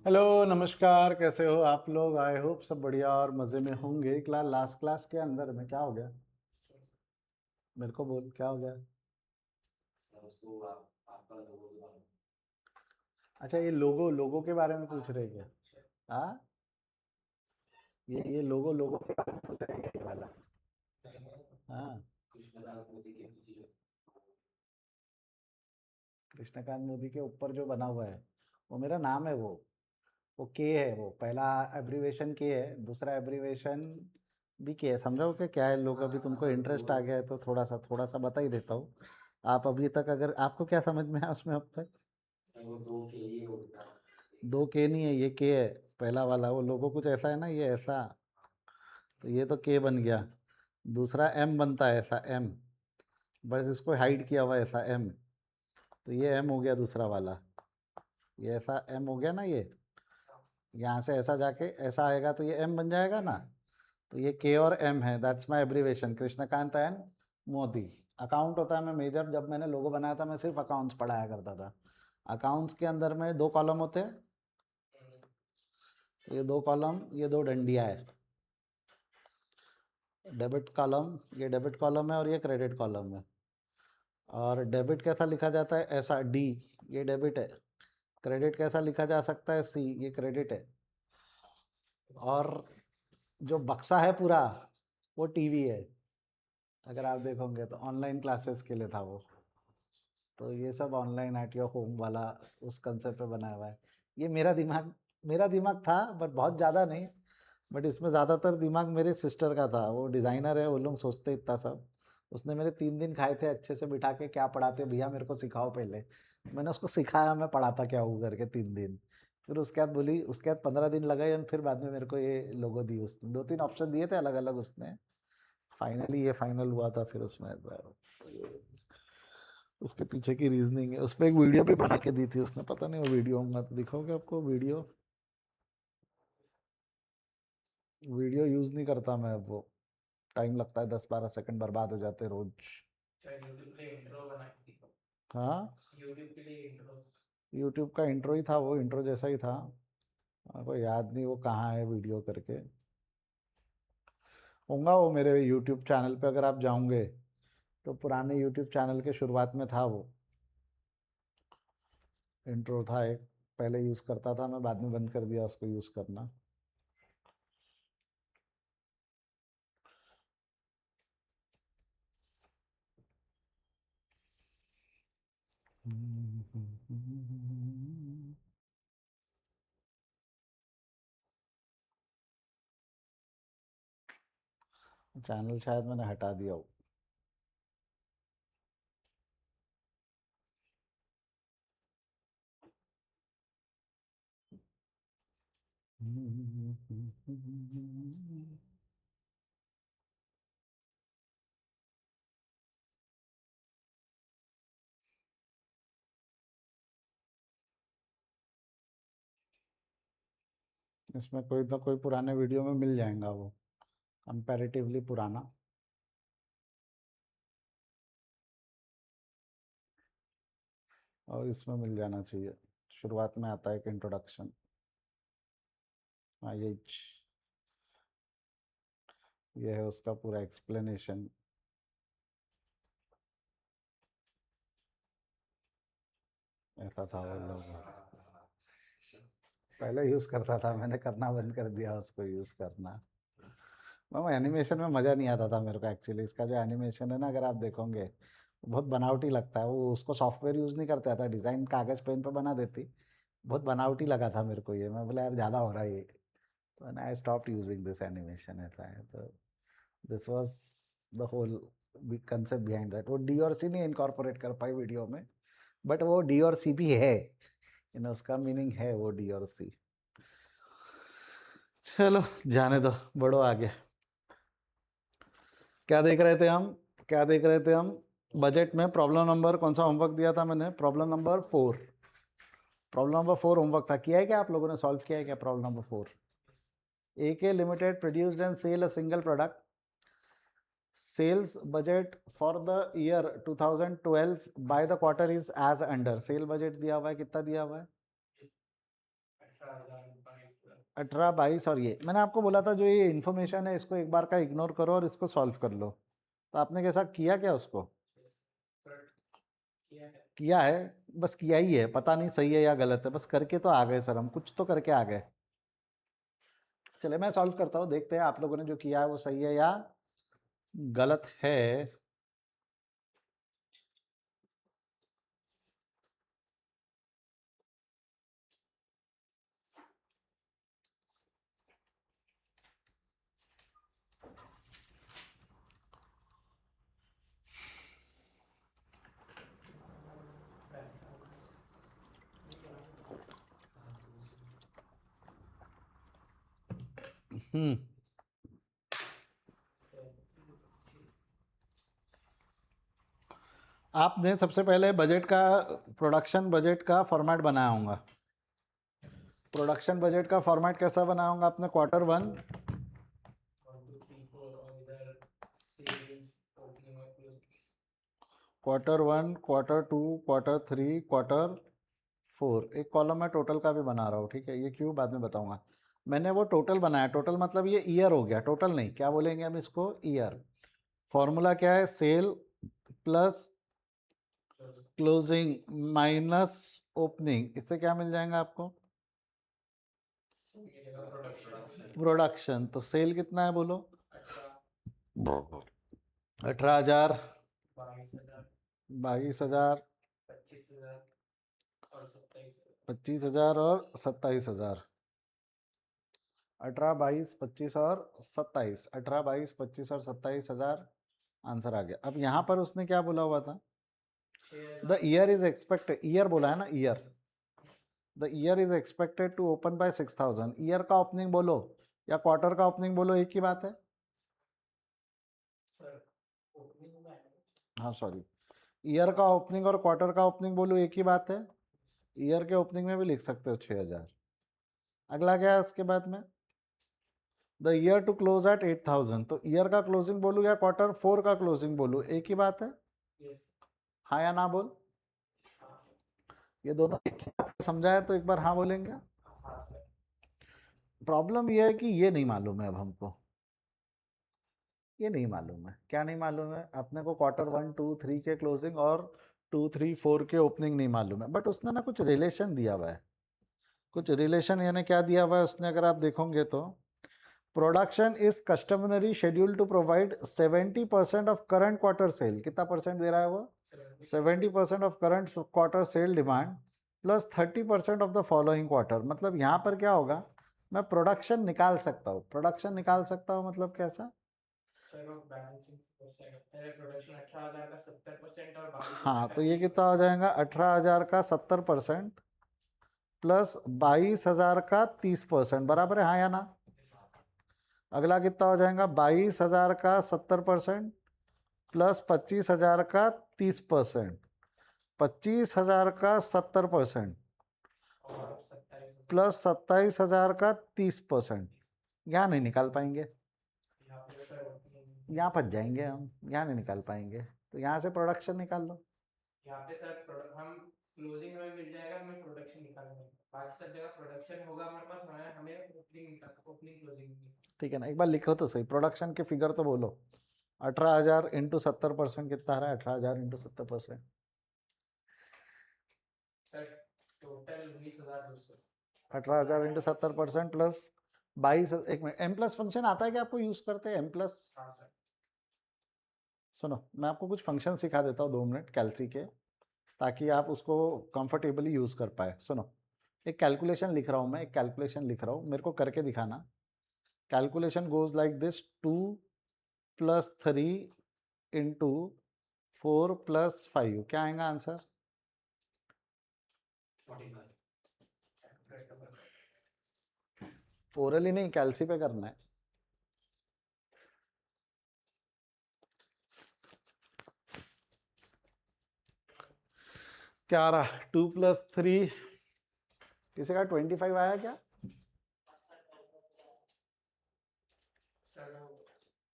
Hello, नमस्कार। कैसे हो आप लोग? आई होप सब बढ़िया और मज़े में होंगे। लास्ट क्लास के अंदर में क्या हो गया? मेरे को बोल, क्या हो गया? अच्छा, ये लोगो लोगो के बारे में पूछ रहे क्या? हाँ, ये लोगो लोगो के बारे में पूछ रहे हैं क्या, ये वाला? हाँ, कृष्णकांत मोदी के ऊपर जो बना हुआ है वो मेरा नाम है। वो के है। वो पहला एब्रीवेशन के है, दूसरा एब्रीवेशन भी के है। समझो कि क्या है लोग। अभी तुमको इंटरेस्ट आ गया है तो थोड़ा सा बता ही देता हूँ। आप अभी तक, अगर आपको क्या समझ में है उसमें अब तक? दो के नहीं है, ये के है। पहला वाला वो लोगो कुछ ऐसा है ना, ये ऐसा। तो ये तो के बन गया। दूसरा एम बनता है, ऐसा एम। बस इसको हाइड किया हुआ है, ऐसा एम। तो ये एम हो गया दूसरा वाला। ये ऐसा एम हो गया ना। ये यहाँ से ऐसा जाके ऐसा आएगा तो ये एम बन जाएगा ना। तो ये के और एम है। That's my abbreviation, Krishnakant and Modi. Account होता है। मैं मेजर, जब मैंने लोगो बनाया था मैं सिर्फ अकाउंट्स पढ़ाया करता था। अकाउंट्स के अंदर में दो कॉलम होते हैं। तो ये दो कॉलम, ये दो डंडियाँ है। डेबिट कॉलम, ये डेबिट कॉलम है और ये क्रेडिट कॉलम है। और डेबिट कैसा लिखा जाता है? ऐसा डी, ये डेबिट है। क्रेडिट कैसा लिखा जा सकता है? सी, ये क्रेडिट है। और जो बक्सा है पूरा, वो टीवी है। अगर आप देखोगे तो ऑनलाइन क्लासेस के लिए था वो। तो ये सब ऑनलाइन एट योर होम वाला उस कंसेप्ट पे बनाया हुआ है। ये मेरा दिमाग था, बट बहुत ज़्यादा नहीं। बट इसमें ज़्यादातर दिमाग मेरे सिस्टर का था। वो डिज़ाइनर है, वो लोग सोचते इतना सब। उसने मेरे 3 दिन खाए थे अच्छे से बिठा के, क्या पढ़ाते भैया मेरे को सिखाओ पहले। मैंने उसको सिखाया मैं पढ़ाता क्या हूँ करके 3 दिन। फिर उसके बाद बोली, उसके बाद 15 दिन लगाए और फिर बाद में मेरे को ये लोगो दी उसने। 2-3 ऑप्शन दिए थे अलग अलग उसने। फाइनली ये फाइनल हुआ था फिर उसमें। तो ये उसके पीछे की रीजनिंग है। उस पर एक वीडियो भी बना के दी थी उसने। पता नहीं वो वीडियो होगा तो दिखाओगे आपको वीडियो। वीडियो यूज़ नहीं करता मैं अब वो। टाइम लगता है, 10-12 सेकंड बर्बाद हो जाते रोज। हाँ, यूट्यूब का इंट्रो ही था वो, इंट्रो जैसा ही था। मेरे को याद नहीं वो कहाँ है वीडियो करके। होगा वो मेरे यूट्यूब चैनल पे, अगर आप जाओगे तो पुराने यूट्यूब चैनल के शुरुआत में था वो। इंट्रो था एक, पहले यूज़ करता था मैं, बाद में बंद कर दिया उसको यूज़ करना। चैनल शायद मैंने हटा दिया हो। इसमें कोई ना कोई पुराने वीडियो में मिल जाएगा वो, कंपैरेटिवली पुराना। और इसमें मिल जाना चाहिए। शुरुआत में आता है एक इंट्रोडक्शन। हाँ, ये है उसका पूरा एक्सप्लेनेशन। ऐसा था वो लोग। पहले यूज़ करता था, मैंने करना बंद कर दिया उसको यूज़ करना। मैम, एनिमेशन में मज़ा नहीं आता था मेरे को एक्चुअली। इसका जो एनिमेशन है ना, अगर आप देखोगे बहुत बनावटी लगता है वो। उसको सॉफ्टवेयर यूज़ नहीं करता था, डिज़ाइन कागज़ पेन पे बना देती। बहुत बनावटी लगा था मेरे को ये। मैं बोला यार ज़्यादा हो रहा है ये। तो I stopped using this animation. ऐसा है तो this was the whole concept behind that. वो डी और सी नहीं इनकॉर्पोरेट कर पाई वीडियो में, बट वो डी और सी भी है। इन उसका मीनिंग है वो डी और सी। चलो जाने दो, बढ़ो आगे। क्या देख रहे थे हम? क्या देख रहे थे हम? बजट में प्रॉब्लम नंबर कौन सा होमवर्क दिया था मैंने? Problem number 4। Problem number 4 homework था। किया है क्या आप लोगों ने? सॉल्व किया है क्या problem number 4? AK Limited produced and sell a single product. Sales budget for the year 2012 by the quarter is as under. Cell budget दिया हुआ है, कितना दिया हुआ है? 18 22 और ये मैंने आपको बोला था जो ये इन्फॉर्मेशन है इसको एक बार का इग्नोर करो और इसको सॉल्व कर लो। तो आपने कैसा किया क्या उसको? किया है, बस किया ही है, पता नहीं सही है या गलत है, बस करके तो आ गए सर, हम कुछ तो करके आ गए। चले मैं सॉल्व करता हूँ, देखते हैं आप लोगों ने जो किया है वो सही है या गलत है। आपने सबसे पहले बजट का, प्रोडक्शन बजट का फॉर्मेट बनाया होगा। प्रोडक्शन बजट का फॉर्मेट कैसा बनाया होगा आपने? Quarter 1 quarter 1 quarter 2 quarter 3 quarter 4, एक कॉलम में टोटल का भी बना रहा हूँ, ठीक है? ये क्यों बाद में बताऊंगा। मैंने वो टोटल बनाया, टोटल मतलब ये ईयर हो गया, टोटल नहीं, क्या बोलेंगे हम इसको? ईयर। फॉर्मूला क्या है? Sale plus closing minus opening, इससे क्या मिल जाएगा आपको? प्रोडक्शन। तो सेल कितना है बोलो? 18,000, 22,000, 25,000 और 27,000। 18, 22, 25 और 27, 18, 22, 25 और 27,000 आंसर आ गया। अब यहाँ पर उसने क्या बोला हुआ था? The year is expected, year बोला है ना, year. The year is expected to open by 6,000। Year का ओपनिंग बोलो या क्वार्टर का ओपनिंग बोलो, एक ही बात है। हाँ सॉरी, ईयर का ओपनिंग और क्वार्टर का ओपनिंग बोलो, एक ही बात है। ईयर के ओपनिंग में भी लिख सकते हो 6,000। अगला क्या है उसके बाद में? The year to close at 8,000। तो ईयर का क्लोजिंग बोलूँ या क्वार्टर 4 का क्लोजिंग बोलूँ, एक ही बात है। हाँ या ना बोल? ये दोनों समझाया तो एक बार हाँ बोलेंगे। प्रॉब्लम ये है कि ये नहीं मालूम है अब हमको, ये नहीं मालूम है। क्या नहीं मालूम है? अपने को क्वार्टर 1 2 3 के क्लोजिंग और 2 3 4 के ओपनिंग नहीं मालूम है, बट उसने ना कुछ रिलेशन दिया हुआ है। कुछ रिलेशन यानी क्या दिया हुआ है उसने, अगर आप देखोगे तो production is customary schedule to provide 70% of current quarter sale. कितना परसेंट दे रहा है वो? 70% of current quarter sale demand plus 30% of the following quarter. मतलब यहाँ पर क्या होगा, मैं प्रोडक्शन निकाल सकता हूँ। प्रोडक्शन निकाल सकता हूँ मतलब कैसा? हाँ, तो ये कितना हो जाएगा? 18,000 का 70% प्लस 22,000 का 30%, बराबर है हाँ या ना? अगला कितना हो जाएगा? 22,000 का 70% प्लस 25,000 का 30%, 25,000 का 70% प्लस 27,000 का 30%। यहाँ नहीं निकाल पाएंगे, यहाँ फंस जाएंगे हम, यहाँ नहीं निकाल पाएंगे। तो यहाँ से प्रोडक्शन निकाल लो। यहाँ पे सर हम क्लोजिंग में मिल जाएगा, हमें प्रोडक्शन निकालना है, बाकी सब जगह प्रोडक्शन होगा हमारे पास, हमें ओपनिंग क्लोजिंग। ठीक है ना, एक बार लिखो तो सही, प्रोडक्शन के फिगर तो बोलो। 18,000 इंटू 70% कितना आ रहा है? 18,000 इंटू 70%, टोटल 19,200। 18,000 into 70% plus 22। एक मिनट, एम प्लस फंक्शन आता है कि आपको यूज करते हैं एम प्लस? सुनो, मैं आपको कुछ फंक्शन सिखा देता हूँ 2 मिनट कैलसी के, ताकि आप उसको कंफर्टेबली यूज कर पाए। सुनो, एक कैलकुलेशन लिख रहा हूँ मैं, एक कैलकुलेशन लिख रहा हूँ, मेरे को करके दिखाना। Calculation goes like this: 2 + 3 into 4 + 5, क्या आएगा आंसर? 45। ओरली नहीं, कैलसी पे करना है। क्या आ रहा? 2 + 3, किसी का 25 आया क्या?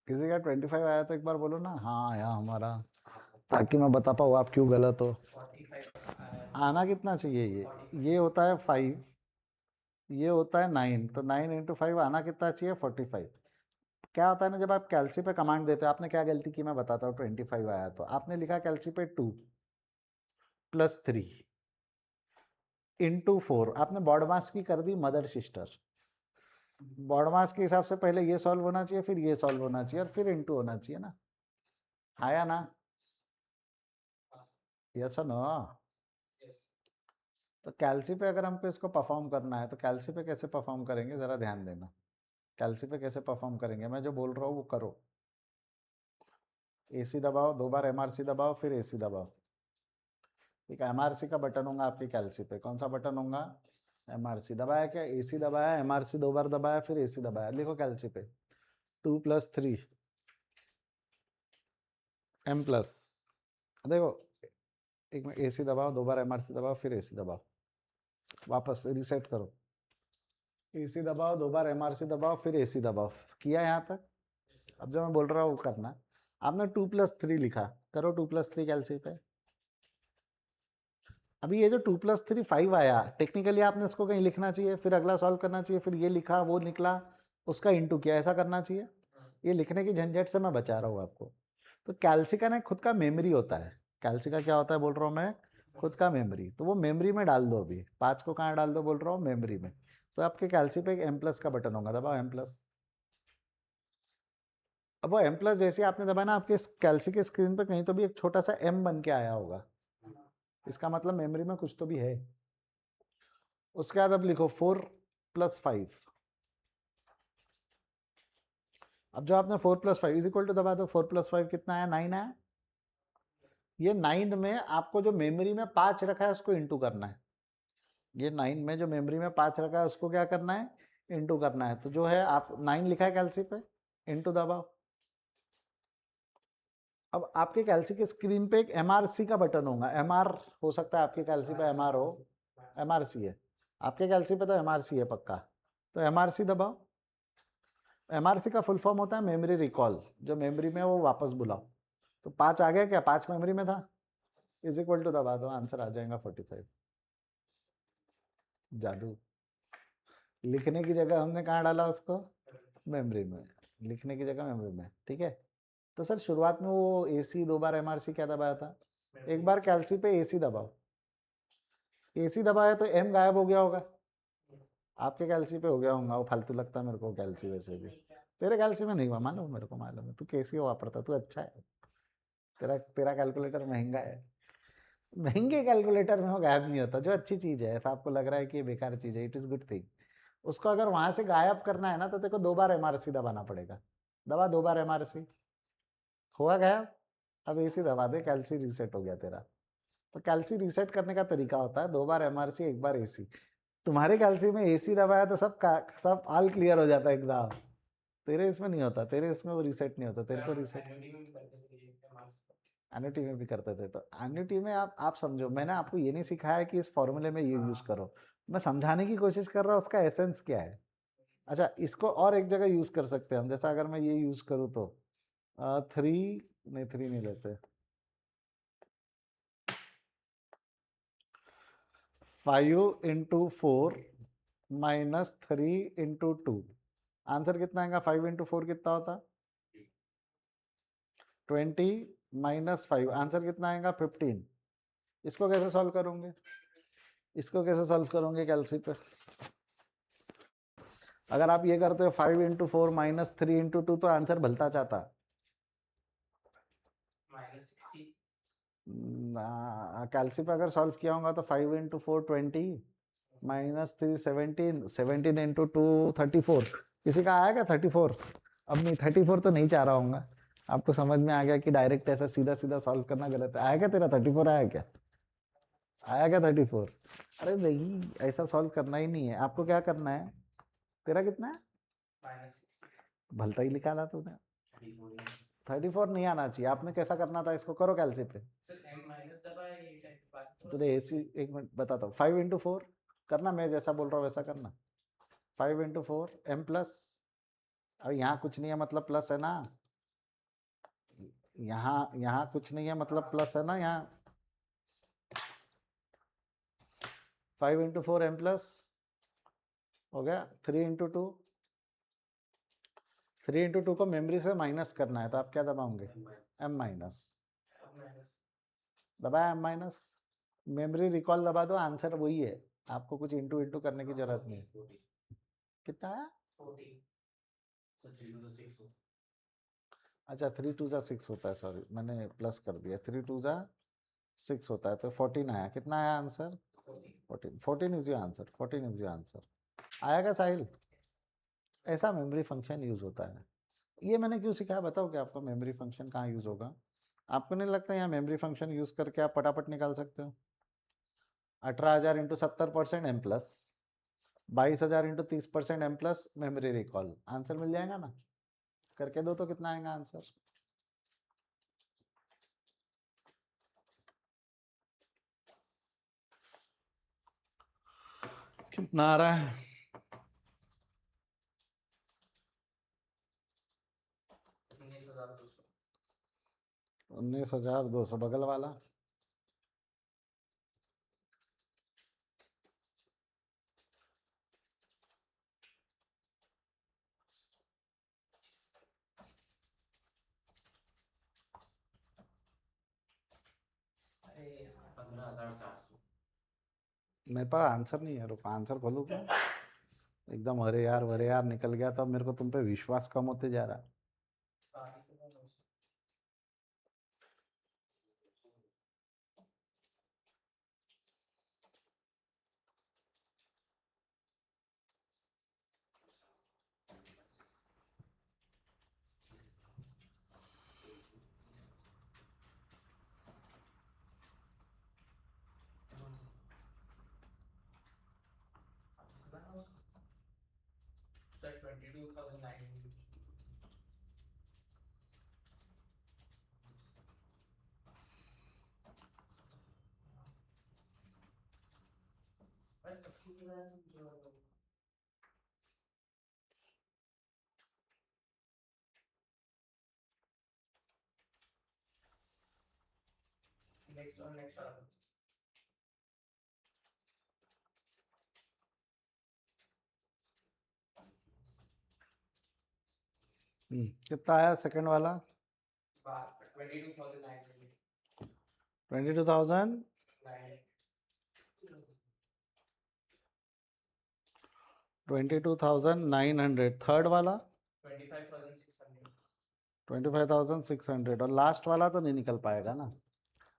किसी का 25 आया तो एक बार बोलो ना हाँ आया हमारा, ताकि मैं बता पाऊँ आप क्यों गलत हो। आना कितना चाहिए? ये होता है 5, ये होता है 9, तो 9 इंटू 5 आना कितना चाहिए 45। क्या होता है ना, जब आप कैल्सी पे कमांड देते हो, आपने क्या गलती की मैं बताता हूँ। 25 आया तो आपने लिखा कैल्सी पे 2 + 3 इंटू 4, आपने बॉड मास की कर दी मदर सिस्टर। बॉड मास के हिसाब से पहले ये सॉल्व होना चाहिए, फिर ये सॉल्व होना चाहिए, और फिर इंटू होना चाहिए ना। आया ना? Yes no? तो कैल्सी पे अगर हमको इसको परफॉर्म करना है तो कैल्सी पे कैसे परफॉर्म करेंगे, ज़रा ध्यान देना। कैल्सी पे कैसे परफॉर्म करेंगे, मैं जो बोल रहा हूँ वो करो। एसी दबाओ, 2 बार एमआरसी दबाओ, फिर एसी दबाओ। एक एमआरसी का बटन होगा आपकी कैल्सी पे, कौन सा बटन होगा? एमआरसी। दबाया क्या? एसी दबाया, एमआरसी 2 बार दबाया, फिर एसी दबाया। लिखो कैल्सी पे 2 + 3 m प्लस। देखो, एक मिनट, एसी दबाओ, 2 बार एमआरसी दबाओ, फिर एसी दबाओ, वापस रीसेट करो। एसी दबाओ, 2 बार एमआरसी दबाओ, फिर एसी दबाओ। किया यहाँ तक? अब जो मैं बोल रहा हूँ वो करना। आपने 2 + 3 लिखा, करो 2 + 3 कैल्सी पे। अभी ये जो 2 + 3 5 आया, टेक्निकली आपने इसको कहीं लिखना चाहिए, फिर अगला सॉल्व करना चाहिए, फिर ये लिखा, वो निकला, उसका इंटू किया, ऐसा करना चाहिए। ये लिखने की झंझट से मैं बचा रहा हूँ आपको। तो कैल्सी का ना खुद का मेमोरी होता है। कैल्सी का क्या होता है बोल रहा हूँ मैं? खुद का मेमोरी। तो वो मेमोरी में डाल दो। अभी 5 को कहाँ डाल दो बोल रहा हूँ? मेमोरी में। तो आपके कैल्सी पे एक M+ का बटन होगा, दबाओ M+। अब वो M+ जैसे आपने दबाया ना, आपके कैल्सी के स्क्रीन पे कहीं तो भी एक छोटा सा M बन के आया होगा। इसका मतलब मेमोरी में कुछ तो भी है। उसके बाद अब लिखो 4 + 5। अब जो आपने 4 + 5 = दबा दो, 4 + 5 कितना आया? 9 आया। ये 9 में आपको जो मेमोरी में 5 रखा है उसको इंटू करना है। ये 9 में जो मेमोरी में 5 रखा है उसको क्या करना है? इंटू करना है। तो जो है आप 9 लिखा है कैल्सी पे, इंटू दबाओ। अब आपके कैल्सी के स्क्रीन पे एक MRC का बटन होगा। MR हो सकता है आपके कैल्सी पे MR हो, MRC है आपके कैल्सी पे, तो MRC है पक्का। तो MRC दबाओ। MRC का फुल फॉर्म होता है मेमोरी रिकॉल, जो मेमोरी में है वो वापस बुलाओ। तो 5 आ गया क्या? 5 मेमोरी में था, = दबा दो, आंसर आ जाएगा 45। जादू। लिखने की जगह हमने कहाँ डाला उसको? मेमोरी में। लिखने की जगह मेमोरी में, ठीक है। तो सर शुरुआत में वो एसी 2 बार एमआरसी क्या दबाया था? एक बार कैल्सी पे एसी दबाओ। एसी दबाया तो एम गायब हो गया होगा। आपके कैल्सी पे हो गया होगा, वो फालतू लगता है मेरे को कैल्सी वैसे भी। तेरे कैल्सी में नहीं हुआ, मालूम मेरे को, मालूम है तू कैसी वापरता, तू अच्छा है। तेरा तेरा कैलकुलेटर महंगा है। महंगे कैलकुलेटर में वो गायब नहीं होता। जो अच्छी चीज है, ऐसा आपको लग रहा है कि ये बेकार चीज है, इट इज गुड थिंग। उसको अगर वहां से गायब करना है ना, तो तेरे को 2 बार एमआरसी दबाना पड़ेगा। दबा 2 बार एमआरसी, हुआ गायब। अब एसी दबा दे, कैल्सी रीसेट हो गया तेरा। तो कैल्सी रीसेट करने का तरीका होता है 2 बार एमआरसी, 1 बार एसी। तुम्हारे कैल्सी में एसी दबाया तो सब ऑल क्लियर हो जाता है एकदम। तेरे इसमें नहीं होता, तेरे इसमें वो रीसेट नहीं होता, तेरे को रीसेट। एन्युटी में भी करते थे। तो एन्युटी में आप समझो, मैंने आपको ये नहीं सिखाया कि इस फॉर्मूले में ये यूज करो। मैं समझाने की कोशिश कर रहा हूँ उसका एसेंस क्या है। अच्छा, इसको और एक जगह यूज कर सकते हैं हम। जैसा अगर मैं ये यूज करूँ तो 3 नहीं, 3 नहीं लेते, 5 × 4 - 3 × 2। आंसर कितना आएगा? 5 × 4 कितना होता? 20 - 5, आंसर कितना आएगा? 15। इसको कैसे सॉल्व करोगे? इसको कैसे सॉल्व करोगे कैल्सी पे? अगर आप ये करते हो 5 × 4 - 3 × 2, तो आंसर भलता चाहता। कैल्सी पे अगर सॉल्व किया होगा तो 5 × 4 20, -3 17, 17 × 2 34। किसी का आया क्या 34? अब नहीं, 34 तो नहीं चाह रहा हूँ। आपको समझ में आ गया कि डायरेक्ट ऐसा सीधा सीधा सॉल्व करना गलत है। आया क्या तेरा 34? आया क्या? आया क्या 34? अरे नहीं, ऐसा सॉल्व करना ही नहीं है। आपको क्या करना है? तेरा कितना है? भलता ही निकाला तूने। 34 नहीं आना चाहिए। आपने कैसा करना था? इसको करो कैल्सी पे। तो एसी, एक मिनट बताता हूँ। 5 × 4 करना, मैं जैसा बोल रहा हूँ वैसा करना। 5 × 4 M+। अब यहाँ कुछ नहीं है मतलब प्लस है ना। यहाँ यहाँ कुछ नहीं है मतलब प्लस है ना यहाँ। 5 × 4 M+। हो गया 3 × 2। 3 × 2 को मेमोरी से माइनस करना है तो आप क्या दबाओगे? M minus. दबाया एम माइनस। मेमोरी रिकॉल दबा दो, आंसर वही है, आपको कुछ इंटू इंटू करने की जरूरत नहीं। कितना है? 40। अच्छा 3 × 2 = 6 होता है, सॉरी मैंने प्लस कर दिया। 3 × 2 = 6 होता है तो 14 आया। कितना आया answer? 14। 14 is your answer. 14 is your answer. आएगा साहिल? ऐसा मेमोरी फंक्शन यूज होता है। ये मैंने क्यों सिखाया बताओ कि आपको मेमोरी फंक्शन कहाँ यूज होगा? आपको नहीं लगता यहाँ मेमोरी फंक्शन यूज करके आप पटापट निकाल सकते हो? 18,000 × 70% M plus 22,000 × 30% M plus memory recall, answer मिल जाएगा ना? करके दो तो कितना आएगा आंसर? कितना आ रहा है? 19,200 बगल वाला। अरे 15,400। मेरे पास आंसर नहीं है, रुको आंसर खोलूँ क्या? एकदम अरे यार वरे यार निकल गया, तो अब मेरे को तुम पे विश्वास कम होते जा रहा। Sir, 22,900. अरे 25,000 जो नेक्स्ट वाला। कितना आया सेकंड वाला? 22,900। 22,000 22,900। थर्ड वाला 25,600। 25,600 और लास्ट वाला तो नहीं निकल पाएगा ना?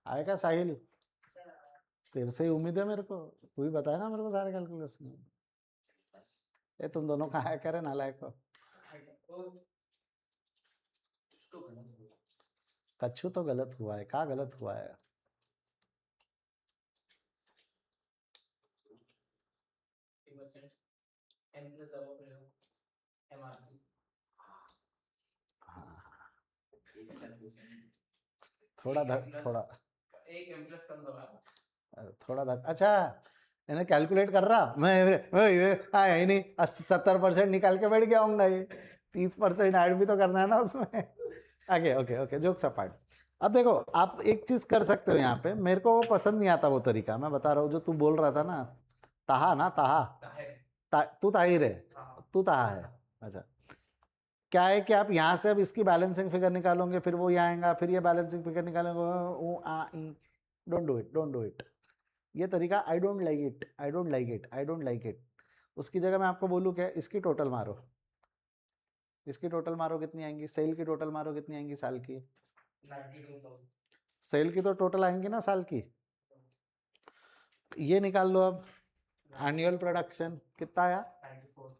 आएगा साहिल? तेरे से ही उम्मीद है मेरे को, तू ही बताएगा मेरे को सारे कैलकुलेशन। ये तुम दोनों का है करे नालायक को। कच्छू तो गलत हुआ है, क्या गलत हुआ है? हाँ, थोड़ा थोड़ा एक एम प्लस कम दबा। थोड़ा अच्छा इन्हें कैलकुलेट कर रहा मैं हाँ यही नहीं 70% निकाल के बैठ गया हूँ ये 30% ऐड भी तो करना है ना उसमें। आगे ओके ओके जोक्स अपार्ट। अब देखो आप एक चीज कर सकते हो यहाँ पे, मेरे को वो पसंद नहीं आता वो तरीका, मैं बता रहा हूँ जो तू बोल रहा था ना, ताहा ना ताहा तू ताहिर है, तू ताहा है। अच्छा क्या है कि आप यहाँ से अब इसकी बैलेंसिंग फिगर निकालोगे, फिर वो यहाँ आएगा, फिर ये बैलेंसिंग फिगर निकालेंगे। Don't do it, don't do it. ये तरीका I don't like it, I don't like it, I don't like it. उसकी जगह मैं आपको बोलूँ क्या, इसकी टोटल मारो, इसकी टोटल मारो कितनी आएंगी, सेल की टोटल मारो कितनी आएंगी साल की? 92,000। सेल की तो टोटल आएंगी ना साल की, ये निकाल लो अब। एनुअल प्रोडक्शन कितना आया? 94।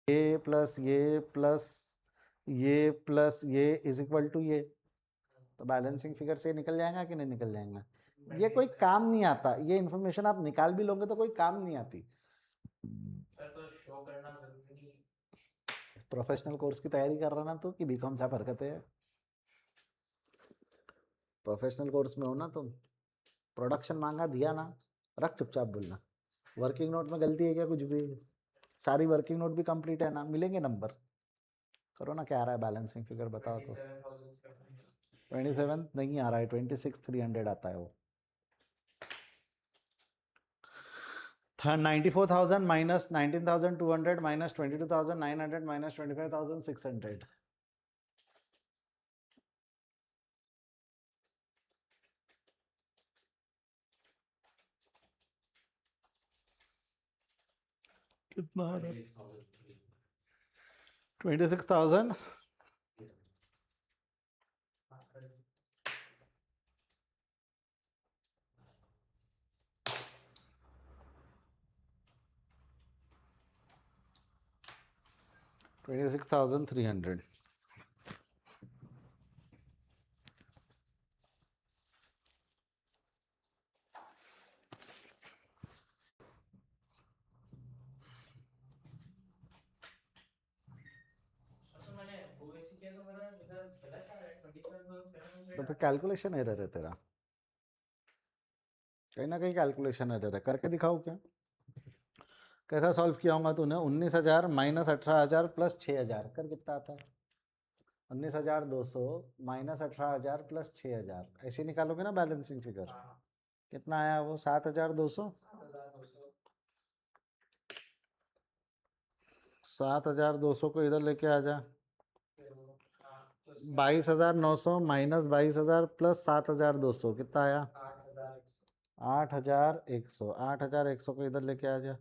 ये प्लस ये प्लस ये प्लस ये इज इक्वल टू ये, तो बैलेंसिंग फिगर से निकल जाएगा कि नहीं निकल जाएगा? ये कोई काम नहीं आता, ये इन्फॉर्मेशन आप निकाल भी लोगे तो कोई काम नहीं आती। सर तो शो करना जरूरी है। प्रोफेशनल कोर्स की तैयारी कर रहा ना तू कि बीकॉम से हरकतें है? प्रोफेशनल कोर्स में हो ना तुम, प्रोडक्शन मांगा दिया ना, रख चुपचाप बोलना। वर्किंग नोट में गलती है क्या कुछ भी? सारी वर्किंग नोट भी कंप्लीट है ना, मिलेंगे नंबर। करो ना, क्या आ रहा है बैलेंसिंग फिगर बताओ तो। 27,000 27 नहीं आ रहा है, 26,300 आता है वो। 94,000 minus 19,200 minus 22,900 minus 25,600. कितना आ रहा है? 26,000. $26,300. अच्छा मैंने ओएसी किया तो मेरा इधर गलत आ रहा है 27,700 तो फिर कैलकुलेशन एरर है तेरा, कहीं ना कहीं कैलकुलेशन एरर है। करके दिखाओ क्या, कैसा सॉल्व किया होगा तूने? 19,000 माइनस 18,000 प्लस 6,000 कर कितना आता है? 19,200 माइनस 18,000 प्लस 6,000, ऐसे निकालोगे ना बैलेंसिंग फिगर। हाँ कितना आया वो? 7,200। 7,200 7,200 को इधर लेके आ जा। फिर वो प्लस 22,900 माइनस 22,000 प्लस 7,200 कितना आया? 8,100 8,100। 8,100 को इधर लेके आ जा।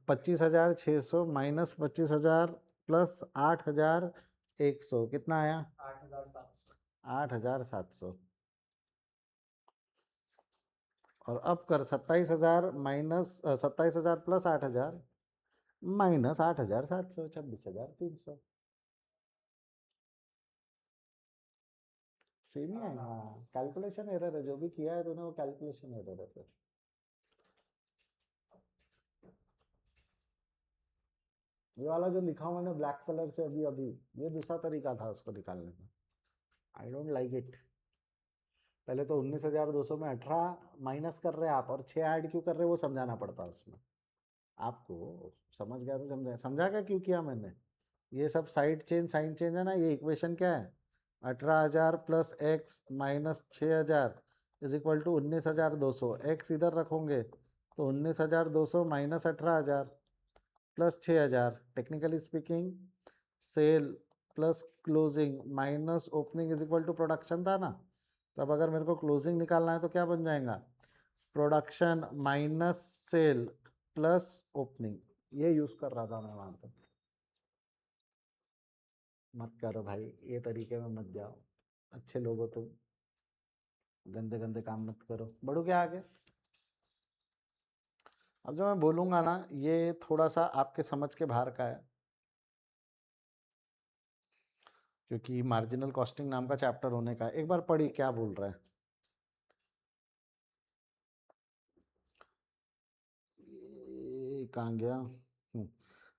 25,600 माइनस 25,000 प्लस 8,100 कितना आया? 8,700 8,700। और अब कर 27,000 माइनस 27,000 प्लस 8,000 माइनस 8,700, 26,300। सेम ही आएगा। कैलकुलेशन एरर है, जो भी किया है तूने वो कैलकुलेशन एरर है। फिर ये वाला जो लिखा हुआ मैंने ब्लैक कलर से अभी अभी, ये दूसरा तरीका था उसको निकालने का। I don't like it. पहले तो 19,200 में 18 माइनस कर रहे हैं आप, और 6 ऐड क्यों कर रहे हैं वो समझाना पड़ता है उसमें आपको। समझ गया तो समझा क्या क्यों किया मैंने? ये सब साइड चेंज साइन चेंज है ना। ये इक्वेशन क्या है? 18,000 plus X minus 6,000 is equal to 19,200। X इधर रखोगे तो 19,200 minus 18,000 plus 6,000। Technically speaking sale plus closing minus opening is equal to production था ना। तब अगर मेरे को क्लोजिंग निकालना है तो क्या बन जाएगा? Production minus cell plus opening. ये यूज कर रहा था मैं वहां पर। मत करो भाई, ये तरीके में मत जाओ। अच्छे लोग हो तुम, गंदे गंदे काम मत करो। बढ़ो क्या आगे? अब जो मैं बोलूंगा ना ये थोड़ा सा आपके समझ के बाहर का है, क्योंकि मार्जिनल कॉस्टिंग नाम का चैप्टर होने का। एक बार पढ़ी क्या बोल रहा है। कहाँ गया?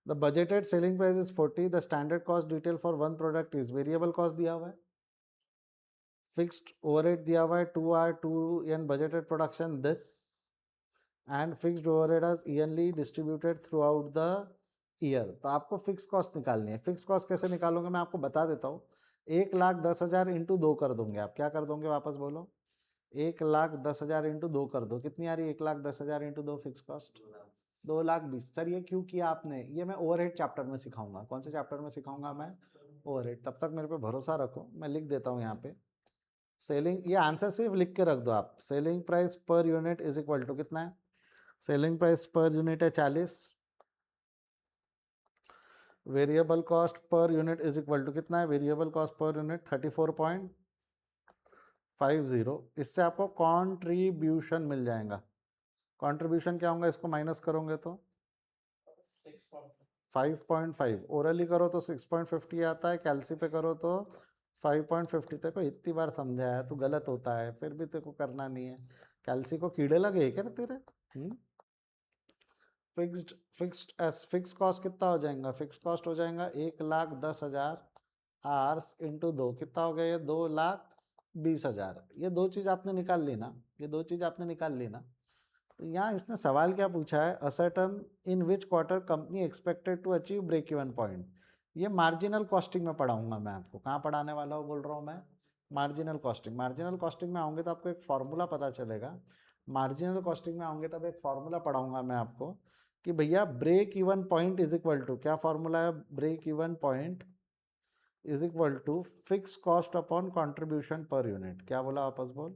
The budgeted selling price is 40। The standard cost detail for one product is, variable cost दिया हुआ है, फिक्स्ड ओवरहेड दिया हुआ है 2R2N budgeted production this, and fixed overhead as yearly distributed throughout the year. तो आपको fix cost निकालनी है। फिक्स कॉस्ट कैसे निकालोगे मैं आपको बता देता हूँ। 1,10,000 इंटू 2 कर दोगे आप। क्या कर दोगे वापस बोलो? 1,10,000 इंटू 2 कर दो। कितनी आ रही है 1,10,000 इंटू 2 फिक्स कॉस्ट? 2,20,000। सर ये क्यों किया आपने? ये मैं ओवरहेड चैप्टर में सिखाऊंगा। कौन से चैप्टर में सिखाऊंगा मैं? ओवरहेड। तब तक मेरे पे भरोसा रखो, मैं लिख देता हूँ यहाँ पे। सेलिंग, ये आंसर सिर्फ लिख के रख दो आप। Selling price per unit is equal to कितना है? सेलिंग प्राइस पर यूनिट है 40। Variable cost per unit is equal to कितना है? Variable cost per unit 34.50। इससे आपको कॉन्ट्रीब्यूशन मिल जाएगा। कॉन्ट्रीब्यूशन क्या होगा इसको माइनस करोगे तो? 5.5। ओरली करो तो 6.50 आता है, कैलसी पे करो तो 5.50। तेरे को इतनी बार समझाया है, तू गलत होता है फिर भी तेरे को करना नहीं है। कैलसी को कीड़े लगे क्या तेरे? फिक्स्ड कॉस्ट कितना हो जाएगा? फिक्स कॉस्ट हो जाएगा 1,10,000 आर्स इंटू 2। कितना हो गया ये? 2,20,000। ये दो चीज़ आपने निकाल ली ना, ये दो चीज़ आपने निकाल ली ना। तो यहाँ इसने सवाल क्या पूछा है? Ascertain in which quarter company expected to achieve break even point. ये मार्जिनल कॉस्टिंग में पढ़ाऊंगा मैं आपको। कहाँ पढ़ाने वाला हूँ बोल रहा हूँ मैं? Marginal costing. मार्जिनल कॉस्टिंग में आऊँगे तो आपको एक फॉर्मूला पता चलेगा। मार्जिनल कॉस्टिंग में आऊँगे तब एक फॉर्मूला पढ़ाऊंगा मैं आपको कि भैया break even point is equal to, क्या फॉर्मूला है, break even point is equal to fix cost upon contribution per unit. क्या बोला वापस बोल,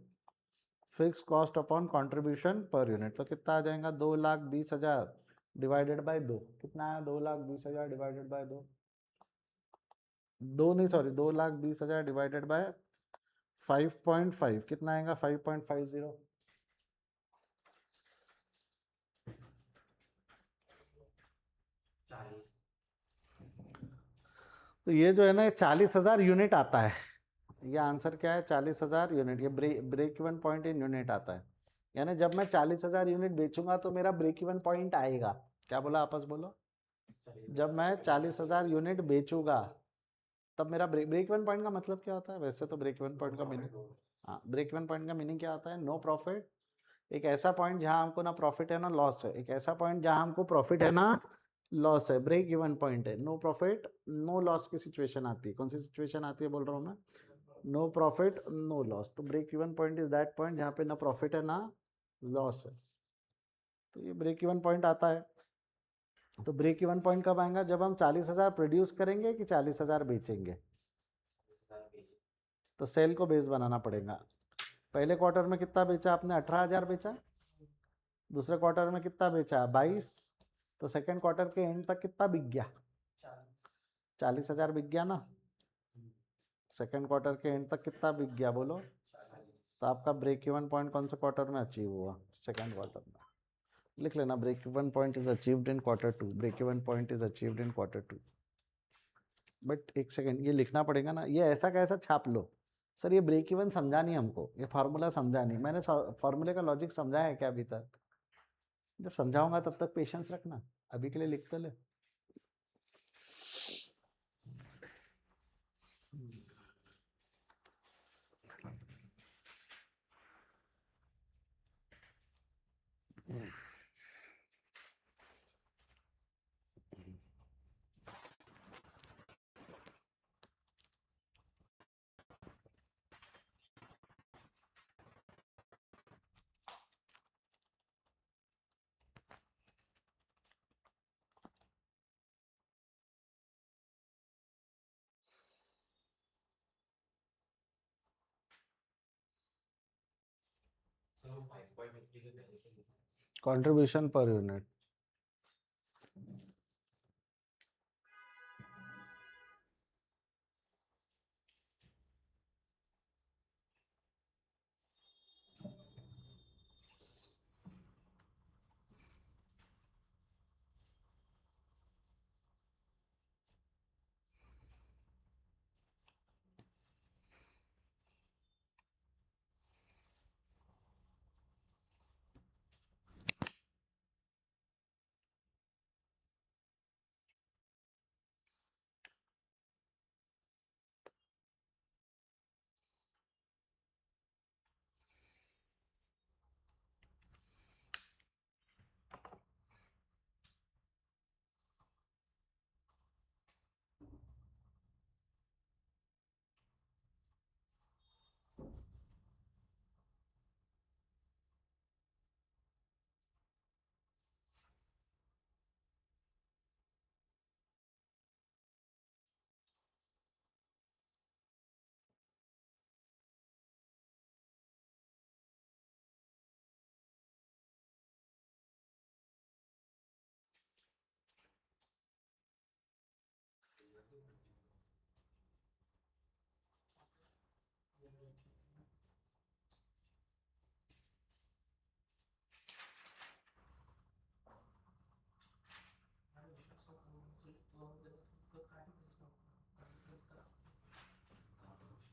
fix cost upon contribution per unit. तो कितना आ जाएगा, 2,20,000 डिवाइडेड बाय 2, कितना है 2,20,000 डिवाइडेड बाय 2, 2 नहीं सॉरी 2,20,000 डिवाइडेड बाय 5.5, कितना आएगा 5.50। 40। तो ये जो है ना 40,000 यूनिट आता है, ये आंसर क्या है 40,000 यूनिट, ये break even point in unit आता है। यानी जब मैं 40,000 यूनिट बेचूंगा तो मेरा ब्रेक इवन पॉइंट आएगा। क्या बोला आपस बोलो, जब मैं 40,000 यूनिट बेचूंगा तब मेरा ब्रेक इवन पॉइंट का मतलब क्या होता है, वैसे तो ब्रेक इवन पॉइंट का मीनिंग, हाँ ब्रेक इवन पॉइंट का मीनिंग क्या होता है, नो प्रॉफिट, एक ऐसा पॉइंट जहां हमको ना प्रॉफिट है ना लॉस है, एक ऐसा पॉइंट जहां हमको प्रॉफिट है ना लॉस है, ब्रेक इवन पॉइंट है। नो प्रॉफिट नो लॉस की सिचुएशन आती है, कौन सी सिचुएशन आती है बोल रहा हूँ मैं, नो प्रॉफिट नो लॉस। तो break even point is that point जहाँ पे ना प्रॉफिट है ना लॉस है, तो ये ब्रेक इवन पॉइंट आता है। तो ब्रेक इवन पॉइंट कब आएगा, जब हम 40,000 प्रोड्यूस करेंगे कि 40,000 बेचेंगे। तो सेल को बेस बनाना पड़ेगा। पहले क्वार्टर में कितना बेचा आपने, 18,000 बेचा, दूसरे क्वार्टर में कितना बेचा 22, तो सेकेंड क्वार्टर के एंड तक कितना बिक गया, 40,000 बिक गया ना। सेकेंड क्वार्टर के एंड तक कितना बिक गया बोलो, तो आपका ब्रेक इवन पॉइंट कौन सा क्वार्टर में अचीव हुआ, सेकेंड क्वार्टर में। लिख लेना, break even point is achieved in quarter 2, break even point is achieved in quarter 2। But एक सेकेंड, ये लिखना पड़ेगा ना, ये ऐसा कैसा छाप लो सर, ये ब्रेक इवन समझा नहीं हमको, ये फार्मूला समझा नहीं, मैंने फार्मूले का लॉजिक समझाया है क्या अभी तक, जब समझाऊंगा तब तक पेशेंस रखना, अभी के लिए लिख तो ले। चलो 5.50 के पहले से लिखा कंट्रीब्यूशन पर यूनिट,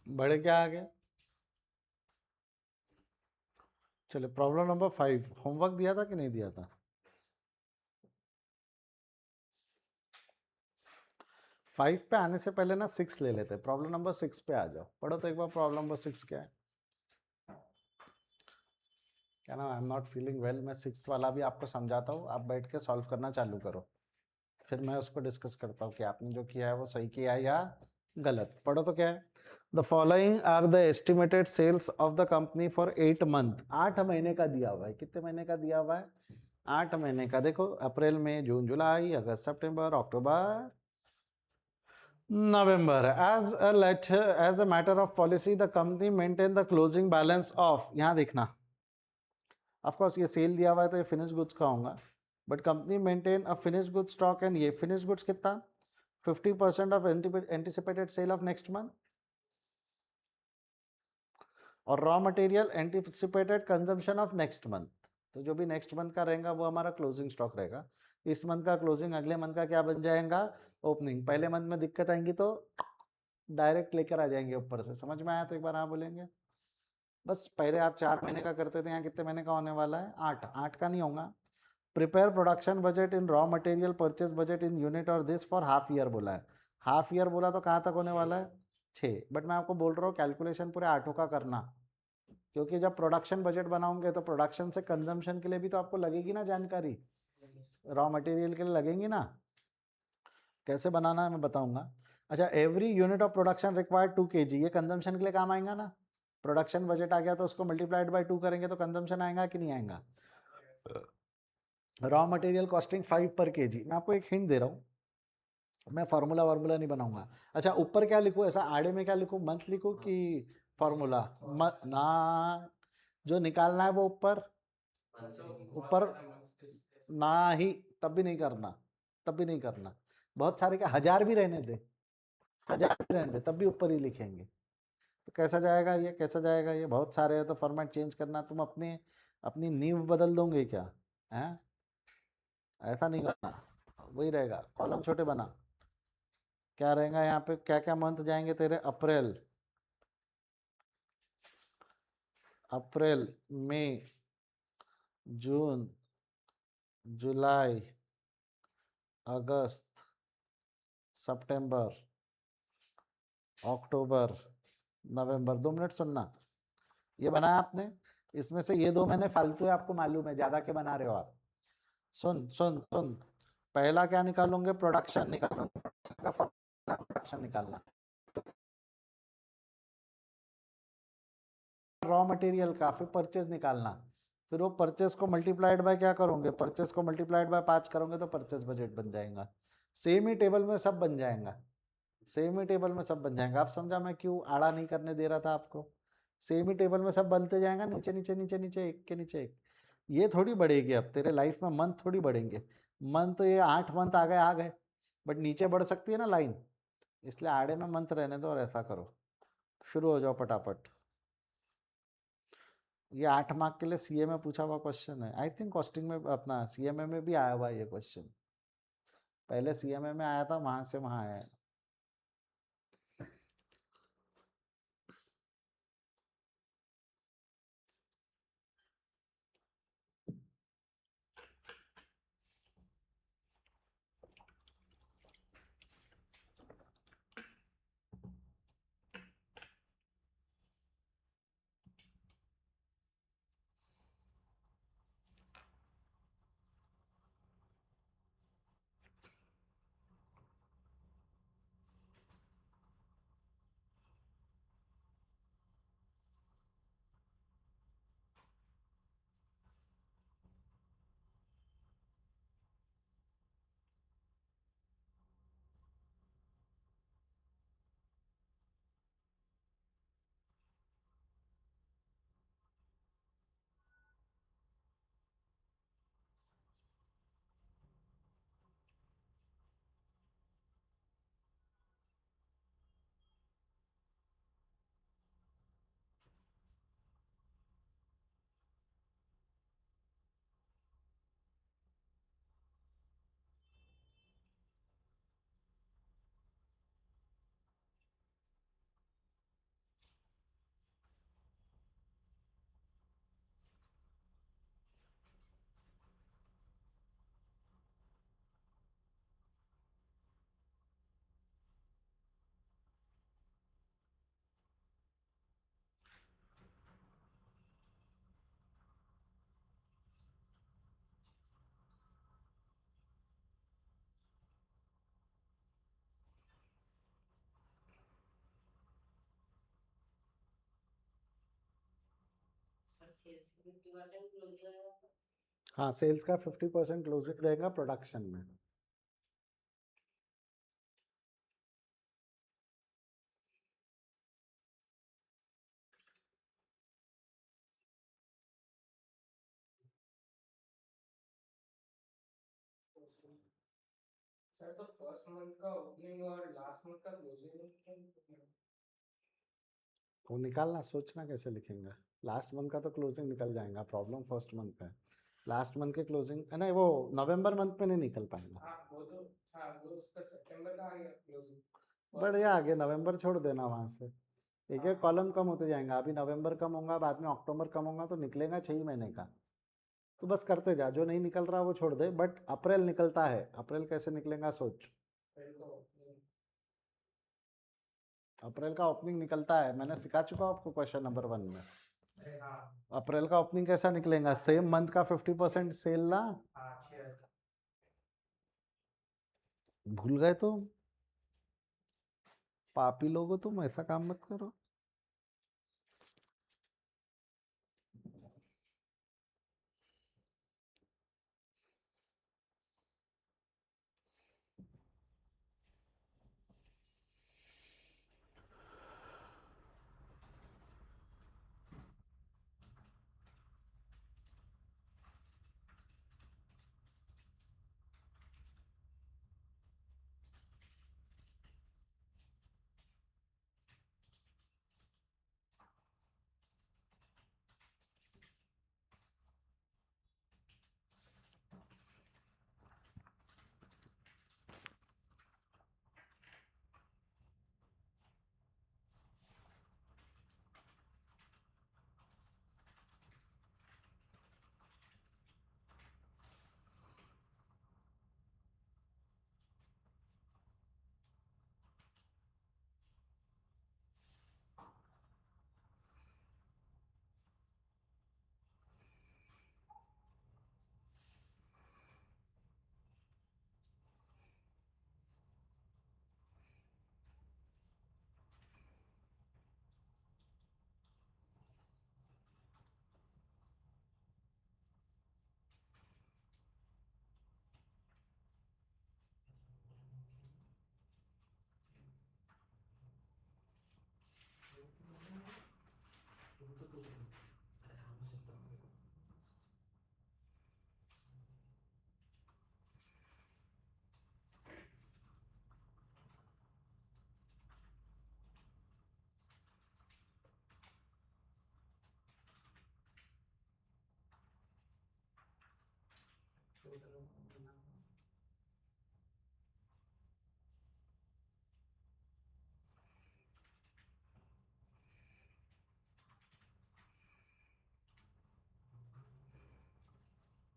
बड़े क्या आ गए। चलो प्रॉब्लम नंबर 5, होमवर्क दिया था कि नहीं दिया था, 5 पे आने से पहले ना 6 ले लेते, प्रॉब्लम नंबर 6 पे आ जाओ, पढ़ो तो एक बार प्रॉब्लम नंबर 6 क्या है। क्या ना, I am not feeling well, मैं 6th वाला भी आपको समझाता हूँ, आप बैठ के सॉल्व करना चालू करो, फिर मैं उसको डिस्कस करता हूँ कि आपने जो किया है वो सही किया है या गलत। पढ़ो तो क्या है, the following are the estimated sales of the company for 8 month. 8 महीने का दिया हुआ है। कितने महीने का दिया हुआ है? 8 महीने का। देखो अप्रैल मई जून जुलाई अगस्त सितंबर अक्टूबर नवंबर। As a matter of policy the company maintain the closing balance of, यहाँ देखना ऑफ कोर्स ये सेल दिया हुआ है तो ये फिनिश गुड्स का होगा, but company maintain a finish good stock and ये फिनिश गुड्स कितना 50% of anticipated sale of next month, और raw material anticipated consumption of next month. तो जो भी नेक्स्ट मंथ का रहेगा वो हमारा क्लोजिंग स्टॉक रहेगा। इस मंथ का क्लोजिंग अगले मंथ का क्या बन जाएगा? ओपनिंग। पहले मंथ में दिक्कत आएंगी तो डायरेक्ट लेकर आ जाएंगे ऊपर से। समझ में आया तो एक बार हाँ बोलेंगे। बस पहले आप 4 महीने का करते थे, यहाँ कितने महीने का होने वाला है? 8। 8 का नहीं होगा। Prepare production budget in raw material purchase budget in unit और दिस फॉर हाफ ईयर बोला है। हाफ ईयर बोला तो कहाँ तक होने वाला है? 6। बट मैं आपको बोल रहा हूँ कैलकुलेशन पूरे 8 का करना, क्योंकि जब प्रोडक्शन बजट बनाओगे तो प्रोडक्शन से कंजम्पशन के लिए भी तो आपको लगेगी ना जानकारी, रॉ मटेरियल के लिए लगेंगी ना। कैसे बनाना है मैं बताऊंगा। अच्छा, every unit of production required 2 kg, ये कंजम्पशन के लिए काम आएगा ना। प्रोडक्शन बजट आ गया तो उसको मल्टीप्लाइड बाय 2 करेंगे तो कंजम्पशन आएगा कि नहीं आएगा। रॉ मटेरियल कॉस्टिंग 5 पर kg। मैं आपको एक हिंट दे रहा हूँ, मैं फार्मूला वार्मूला नहीं बनाऊंगा। अच्छा ऊपर क्या लिखूँ, ऐसा आड़े में क्या लिखूँ, मंथ लिखूँ कि फार्मूला? ना, जो निकालना है वो ऊपर ऊपर ना ही, तब भी नहीं करना, तब भी नहीं करना। बहुत सारे का 1000 भी रहने दे, 1000 भी रहने दे, तब भी ऊपर ही लिखेंगे। तो कैसा जाएगा ये, कैसा जाएगा ये? बहुत सारे है तो फॉर्मेट चेंज करना। तुम अपनी अपनी नींव बदल दोगे क्या? हैं? ऐसा नहीं करना, वही रहेगा। कॉलम छोटे बना। क्या रहेगा यहाँ पे, क्या क्या मंथ जाएंगे तेरे? अप्रैल, अप्रैल मई जून जुलाई अगस्त सितंबर अक्टूबर नवंबर। 2 मिनट सुनना। ये बनाया आपने, इसमें से ये 2 महीने फालतू है, आपको मालूम है, ज्यादा के बना रहे हो आप। सुन सुन सुन, पहला क्या निकालोगे? प्रोडक्शन निकालोगे, प्रोडक्शन निकालना। रॉ मटेरियल का फिर परचेज निकालना। फिर वो परचेज को मल्टीप्लाइड बाय क्या करोगे? परचेज को मल्टीप्लाइड बाय 5 करोगे तो परचेज बजट बन जाएगा। सेम ही टेबल में सब बन जाएगा, सेम ही टेबल में सब बन जाएगा। आप समझा मैं क्यों आड़ा नहीं करने दे रहा था आपको? सेम ही टेबल में सब बनते जाएगा, नीचे नीचे नीचे नीचे, एक के नीचे एक। ये थोड़ी बढ़ेगी अब तेरे लाइफ में, मंथ थोड़ी बढ़ेंगे। मंथ तो ये 8 मंथ आ गए, बट नीचे बढ़ सकती है ना लाइन, इसलिए आड़े में मंथ रहने दो और ऐसा करो। शुरू हो जाओ फटाफट। ये 8 मार्क के लिए सीए में पूछा हुआ क्वेश्चन है। आई थिंक कॉस्टिंग में, अपना सीएमए में भी आया हुआ है ये क्वेश्चन। पहले सीएमए में आया था, वहां से वहां आया है। हाँ, सेल्स का 50% क्लोजिंग रहेगा प्रोडक्शन में। सर तो फर्स्ट मंथ का ओपनिंग और लास्ट मंथ का क्लोजिंग वो निकालना, सोचना कैसे लिखेंगे। लास्ट मंथ का तो क्लोजिंग निकल जाएगा, प्रॉब्लम फर्स्ट मंथ का है। लास्ट मंथ के क्लोजिंग है ना, वो नवंबर मंथ में नहीं निकल पाएगा। हाँ वो तो, हाँ वो उसका सितंबर का आ गया क्लोजिंग। बढ़िया, आगे नवंबर छोड़ देना वहाँ से। एक एक कॉलम कम होते जाएंगे, अभी नवंबर कम होगा, बाद में अक्टूबर कम होगा, तो निकलेगा 6 महीने का। तो बस करते जा, जो नहीं निकल रहा वो छोड़ दे, बट अप्रैल निकलता है, अप्रैल कैसे निकलेगा सोच। अप्रैल का ओपनिंग निकलता है, मैंने सिखा चुका हूँ आपको क्वेश्चन नंबर 1 में। अरे हाँ अप्रैल का ओपनिंग कैसा निकलेगा, सेम मंथ का 50% सेल ना। हाँ 6,000। भूल गए तुम, पापी लोग हो तुम, ऐसा काम मत करो।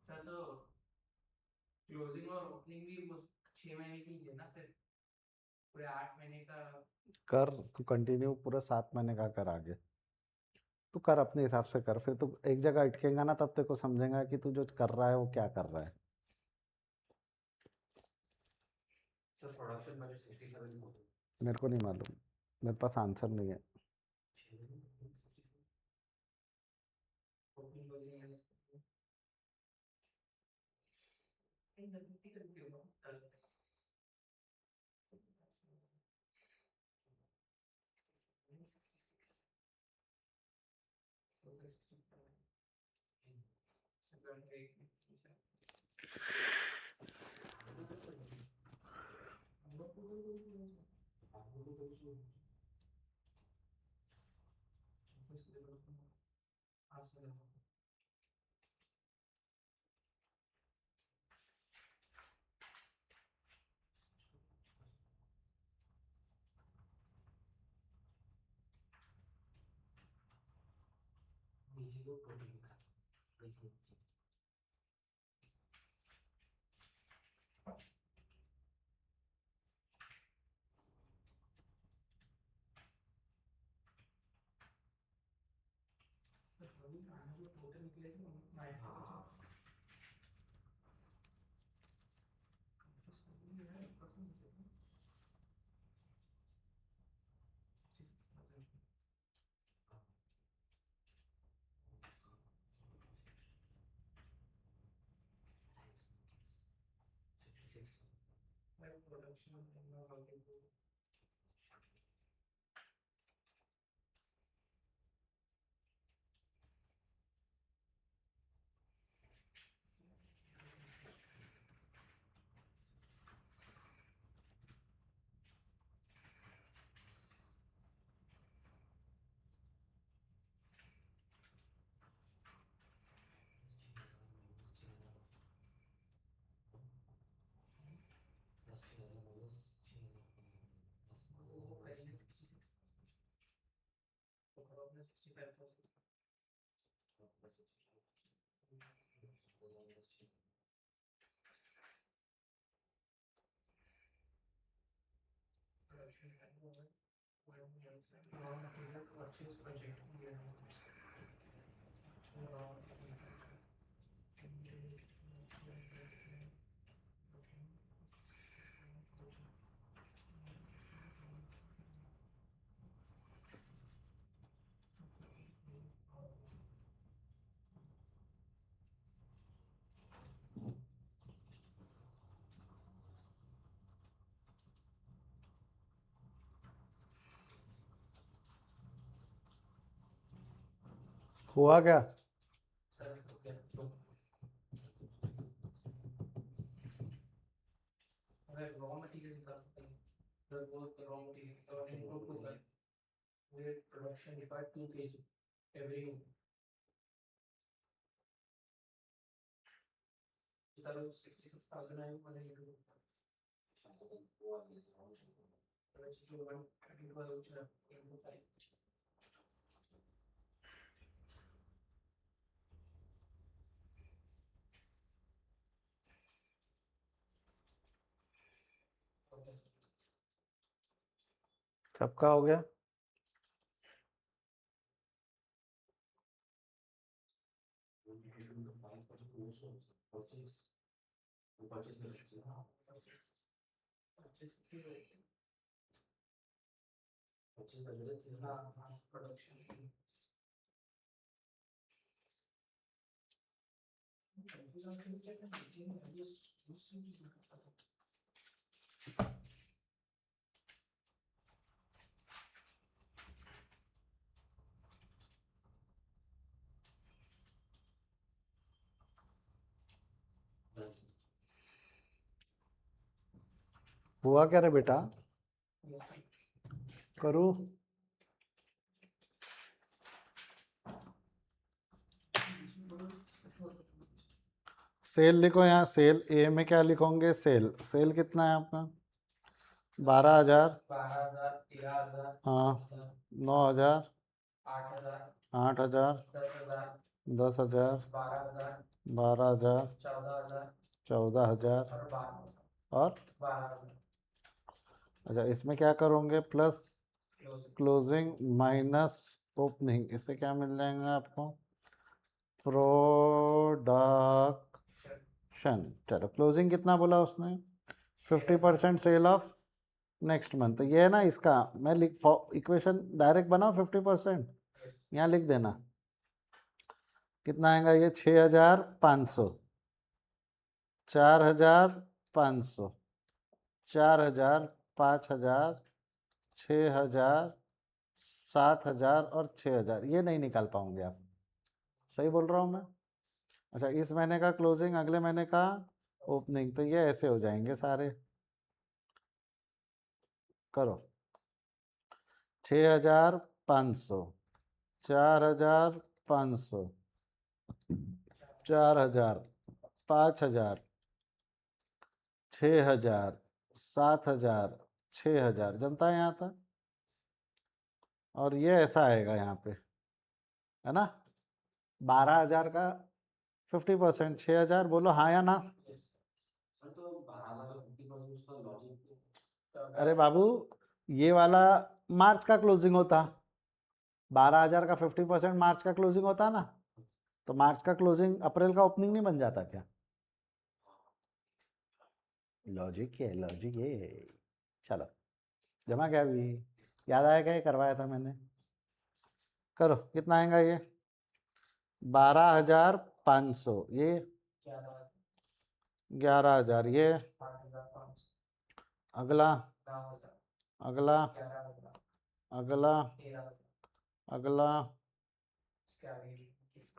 सर तो क्लोजिंग और ओपनिंग भी वो 6 महीने की ही है ना, फिर पूरे 8 महीने का। कर, तू कंटिन्यू पूरा 7 महीने का कर आगे। तू कर अपने हिसाब से कर, फिर तू एक जगह अटकेगा ना, तब तेरे को समझेगा कि तू जो कर रहा है वो क्या कर रहा है। सर प्रोडक्शन बजट 67 मेरे को नहीं मालूम, मेरे पास आंसर नहीं है। ओपनिंग क्लोजिंग मैंने गलती कर दी होगा सर। नीचे को प्रोटीन का देखिए। अभी आना जो टोटल निकलेगा माइनस हाँ हुआ क्या? रॉ मटेरियल निकाल सकते हैं, वो रॉ मटेरियल तो इनपुट होगा, ये production required 2 kg every unit, इधर 66,000 आए मैंने ये जो 130 was which are into 5 सबका हो गया? प्रोडक्शन हुआ क्या रे बेटा? करूँ? सेल लिखो यहाँ, सेल ए में क्या लिखोगे? सेल, सेल कितना है आपका? 12,000, 12,000 13,000 हाँ 9,000, 8,000 8,000, 10,000 10,000, 12,000 12,000, 14,000 14,000 और 12,000 और 12,000 अच्छा, इसमें क्या करोगे? प्लस क्लोजिंग माइनस ओपनिंग, इससे क्या मिल जाएगा आपको? प्रोडक्शन। चलो, क्लोजिंग कितना बोला उसने? 50% सेल ऑफ नेक्स्ट मंथ। ये है ना इसका, मैं लिख इक्वेशन डायरेक्ट बनाओ 50%, यहाँ लिख देना। कितना आएगा ये? 6,500, 4,500, 4,000, 5,000, 6,000, 7,000 और 6,000। ये नहीं निकाल पाओगे आप, सही बोल रहा हूँ मैं? अच्छा, इस महीने का क्लोजिंग, अगले महीने का ओपनिंग, तो ये ऐसे हो जाएंगे सारे। करो, 6,500, 4,500, 4,000, 5,000, 6,000, 7,000, 6,000, जनता है यहाँ तक। और ये ऐसा आएगा यहाँ पे, है ना? 12,000 का 50%, 6,000। बोलो हाँ या ना? अरे बाबू, ये वाला मार्च का क्लोजिंग होता, 12,000 का 50% मार्च का क्लोजिंग होता ना, तो मार्च का क्लोजिंग अप्रैल का ओपनिंग नहीं बन जाता क्या? लॉजिक है, लॉजिक है। चलो, जमा क्या भी याद आया क्या? ये करवाया था मैंने। करो, कितना आएगा ये? 12,500, ये 11,000, ये अगला, 12,000, अगला, 11,000, अगला, 13,000, अगला। उसके आगे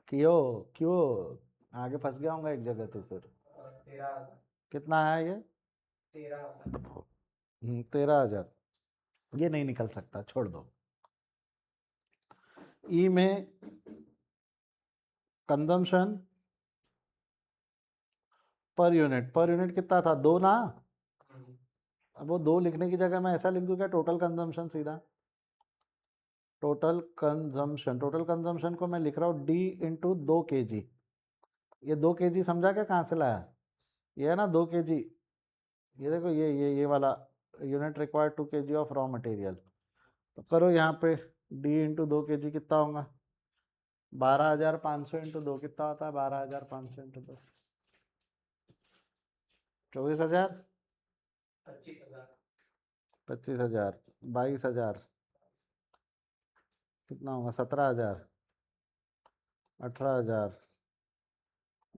क्यों क्यों आगे फंस गया होगा एक जगह तो फिर। 13,000, कितना है ये? 13,000, 13,000। ये नहीं निकल सकता, छोड़ दो। ई में कंजम्पशन पर यूनिट कितना था? 2 ना। अब वो 2 लिखने की जगह मैं ऐसा लिख दूं क्या, टोटल कंजम्पशन सीधा। टोटल कंजम्पशन को मैं लिख रहा हूँ डी इंटू 2 kg। ये 2 kg समझा क्या, कहाँ से लाया? ये है ना 2 kg। ये देखो ये वाला unit required 2 kg of raw material. तो करो यहाँ पे डी इंटू 2 kg कितना होगा? 12,500 इंटू 2 कितना होता है? 12,500 इंटू 2 24,000, 25,000, 25,000, 22,000 कितना होगा? 17,000, 18,000,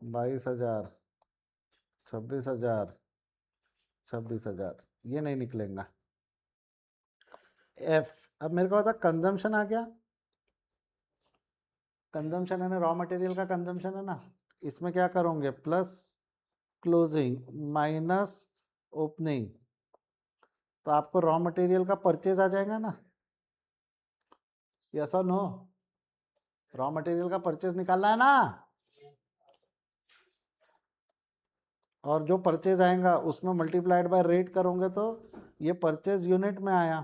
22,000, 26,000, 26,000। ये नहीं निकलेगा। एफ, अब मेरे को बता कंजम्पशन आ गया। कंजम्पशन है ना, रॉ मटेरियल का कंजम्पशन है ना। इसमें क्या करोगे? प्लस क्लोजिंग माइनस ओपनिंग, तो आपको रॉ मटेरियल का परचेज आ जाएगा ना। यस और नो? रॉ मटेरियल का परचेज निकालना है ना। और जो परचेज आएगा उसमें मल्टीप्लाइड बाय रेट करोगे तो ये परचेज यूनिट में आया,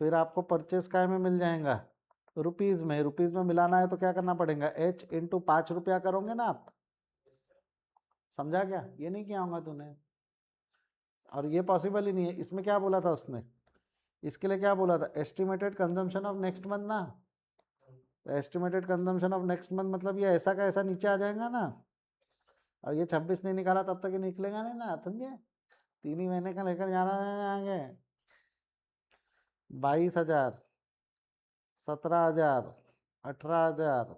फिर आपको परचेज काय में मिल जाएगा? रुपीज में। रुपीज में मिलाना है तो क्या करना पड़ेगा? h इंटू 5 रुपया करोगे ना आप। समझा क्या? ये नहीं किया होगा तूने, और ये पॉसिबल ही नहीं है। इसमें क्या बोला था उसने? इसके लिए क्या बोला था? Estimated consumption of next month ना। Estimated consumption of next month मतलब ये ऐसा का ऐसा नीचे आ जाएगा ना। और ये 26 नहीं निकाला तब तक ये निकलेगा नहीं ना, समझे? 3 ही महीने का लेकर जाना है आगे। 22,000, 17,000, 18,000,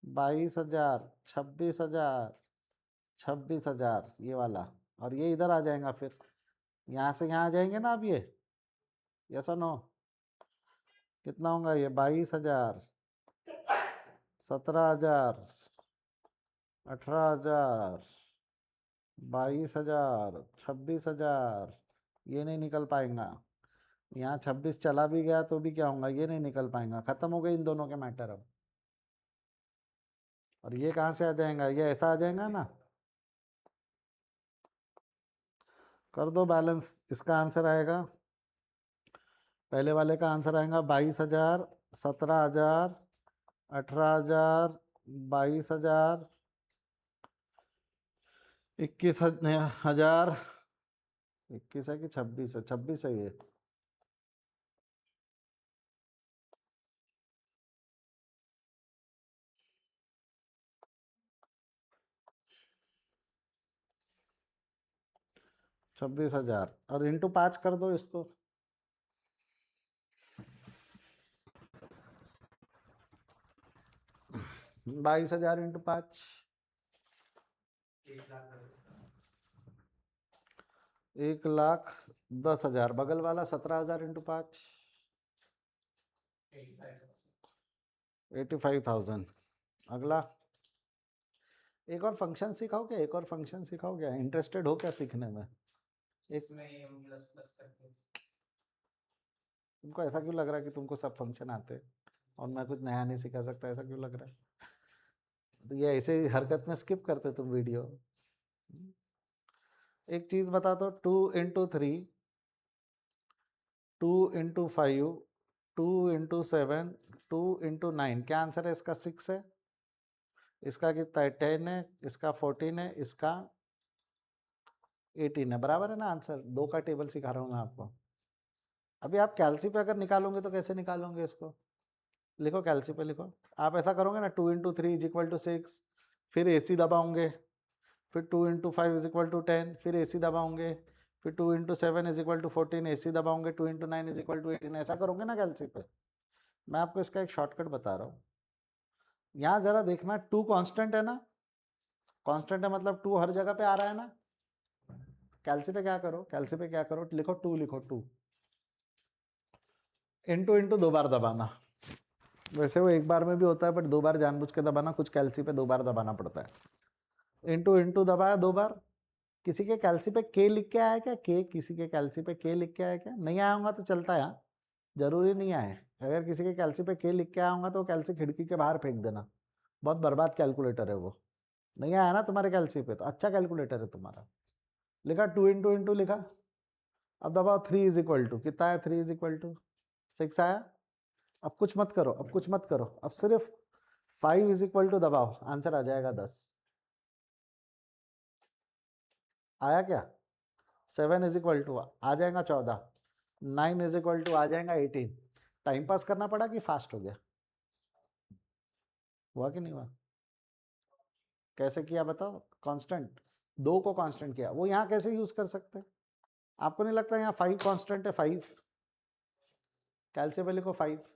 22,000, 26,000, 26,000 ये वाला। और ये इधर आ जाएगा, फिर यहाँ से यहाँ आ जाएंगे ना अब ये। यस और नो? कितना होगा ये? 22,000, 17,000, 18,000, 22,000, 26,000। ये नहीं निकल पाएगा। यहाँ 26 चला भी गया तो भी क्या होगा? ये नहीं निकल पाएगा। खत्म हो गए इन दोनों के मैटर अब। और ये कहाँ से आ जाएगा? ये ऐसा आ जाएगा ना। कर दो बैलेंस। इसका आंसर आएगा, पहले वाले का आंसर आएगा 22,000, 17,000, 18,000, 22,000, 21,000। 21 है कि 26 है? 26 है ये। छब्बीस हजार और इंटू 5 कर दो इसको। 22,000 इंटू 5, 1,10,000। बगल वाला 17,000 इंटू 5, 85,000। अगला, एक और फंक्शन सिखाओ क्या? एक और फंक्शन सिखाओ क्या? इंटरेस्टेड हो क्या सीखने में? इसमें प्लस प्लस करके तुमको ऐसा क्यों लग रहा है कि तुमको सब फंक्शन आते हैं और मैं कुछ नया नहीं सिखा सकता? ऐसा क्यों लग रहा है? तो ये ऐसे ही हरकत में स्किप करते तुम वीडियो। एक चीज बता दो, 2 इंटू 3, 2 इंटू 5, 2 इंटू 7, 2 इंटू 9, क्या आंसर है इसका? 6 है। इसका कितना है? 10 है। इसका 14 है। इसका 18 है। बराबर है ना आंसर? 2 का टेबल सिखा रहा हूँ मैं आपको। अभी आप कैल्सी पे अगर निकालोगे तो कैसे निकालोगे इसको? लिखो कैल्सी पे, लिखो। आप ऐसा करोगे ना, 2 इंटू 3 इज इक्वल टू 6, फिर AC दबाओगे, फिर 2 इंटू 5 इज इक्वल टू 10, फिर AC दबाओगे, फिर 2 into 7 is equal to 14, AC दबाओगे, 2 इंटू 9 इज इक्वल टू 18। ऐसा करोगे ना कैल्सी पे। मैं आपको इसका एक शॉर्टकट बता रहा हूँ। यहाँ जरा देखना, 2 कांस्टेंट है ना। कांस्टेंट है मतलब 2 हर जगह पे आ रहा है ना। कैल्सी पे क्या करो, कैल्सी पे क्या करो, लिखो 2, लिखो 2 इंटू इंटू 2 बार दबाना। वैसे वो एक बार में भी होता है, बट 2 बार जानबूझ के दबाना, कुछ कैल्सी पे 2 बार दबाना पड़ता है। इंटू इंटू दबाया 2 बार। किसी के कैल्सी पे के लिख के आया क्या, के, किसी के कैल्सी पे के लिख के आया क्या? नहीं आया होगा तो चलता है, जरूरी नहीं आए। अगर किसी के कैल्सी पे के लिख के आया होगा तो कैल्सी खिड़की के बाहर फेंक देना, बहुत बर्बाद कैलकुलेटर है वो। नहीं आया ना तुम्हारे कैल्सी पे तो अच्छा कैलकुलेटर है तुम्हारा। लिखा 2 इंटू इंटू लिखा। अब दबाओ 3 इज इक्वल टू, कितना है 3 इज इक्वल टू 6 आया। अब कुछ मत करो, अब कुछ मत करो, अब सिर्फ 5 इज इक्वल टू दबाओ, आंसर आ जाएगा 10। आया क्या? 7 इज इक्वल टू आ जाएगा 14, 9 इज इक्वल टू आ जाएगा 18। टाइम पास करना पड़ा कि फास्ट हो गया? हुआ कि नहीं हुआ? कैसे किया बताओ? कांस्टेंट, 2 को कांस्टेंट किया। वो यहाँ कैसे यूज कर सकते हैं? आपको नहीं लगता यहाँ 5 कांस्टेंट है? 5 कैल्सी पे लिखो 5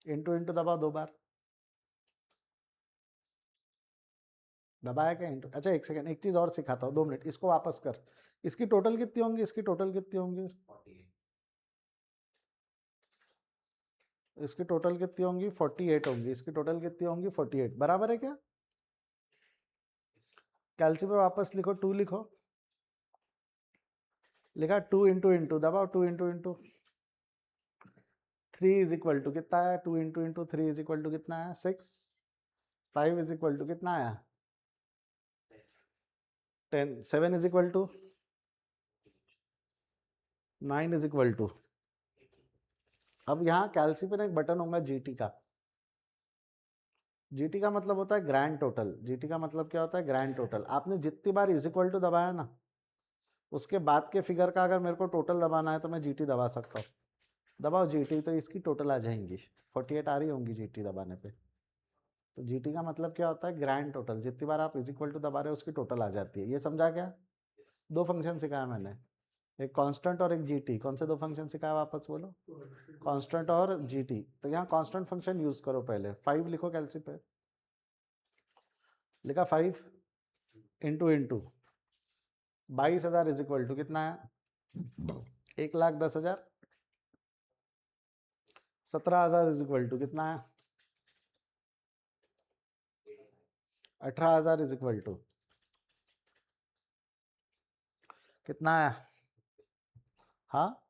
इंटू इंटू दबाओ 2 बार। दबाया क्या इंटू? अच्छा एक सेकंड, एक चीज और सिखाता हूँ, 2 मिनट, इसको वापस कर। इसकी टोटल कितनी होंगी, इसकी टोटल कितनी होंगी, इसकी टोटल कितनी होंगी 48 होंगी, इसकी टोटल कितनी होंगी 48, बराबर है क्या? कैल्सी पे वापस लिखो 2 लिखो। लिखा 2 इंटू इंटू दबाओ, 2 into into 3 is equal to कितना है, 2 into into 3 is equal to कितना है 6। 5 इज इक्वल टू कितना आया 10। 7 is equal to 9 is equal to. अब यहाँ कैल्सी पे एक बटन होगा जीटी का। जीटी का मतलब होता है ग्रैंड टोटल। जीटी का मतलब क्या होता है? Grand total. आपने जितनी बार इज इक्वल टू दबाया ना, उसके बाद के फिगर का अगर मेरे को टोटल दबाना है तो मैं जीटी दबा सकता हूँ। दबाओ जीटी, तो इसकी टोटल आ जाएंगी 48 आ रही होंगी जीटी दबाने पे। तो जीटी का मतलब क्या होता है? Grand total. जितनी बार आप इज इक्वल टू दबा रहे हो उसकी टोटल आ जाती है। ये समझा क्या? 2 फंक्शन सिखाया मैंने, एक कांस्टेंट और एक जीटी। कौन से 2 फंक्शन सिखाया वापस बोलो? कांस्टेंट और जीटी। तो यहाँ कांस्टेंट फंक्शन यूज करो पहले। 5 लिखो कैल्सी पे। लिखा 5 into into 22,000 is equal to कितना है 1,10,000। 17,000 इज इक्वल टू कितना है 18,000 इज इक्वल टू कितना है? हाँ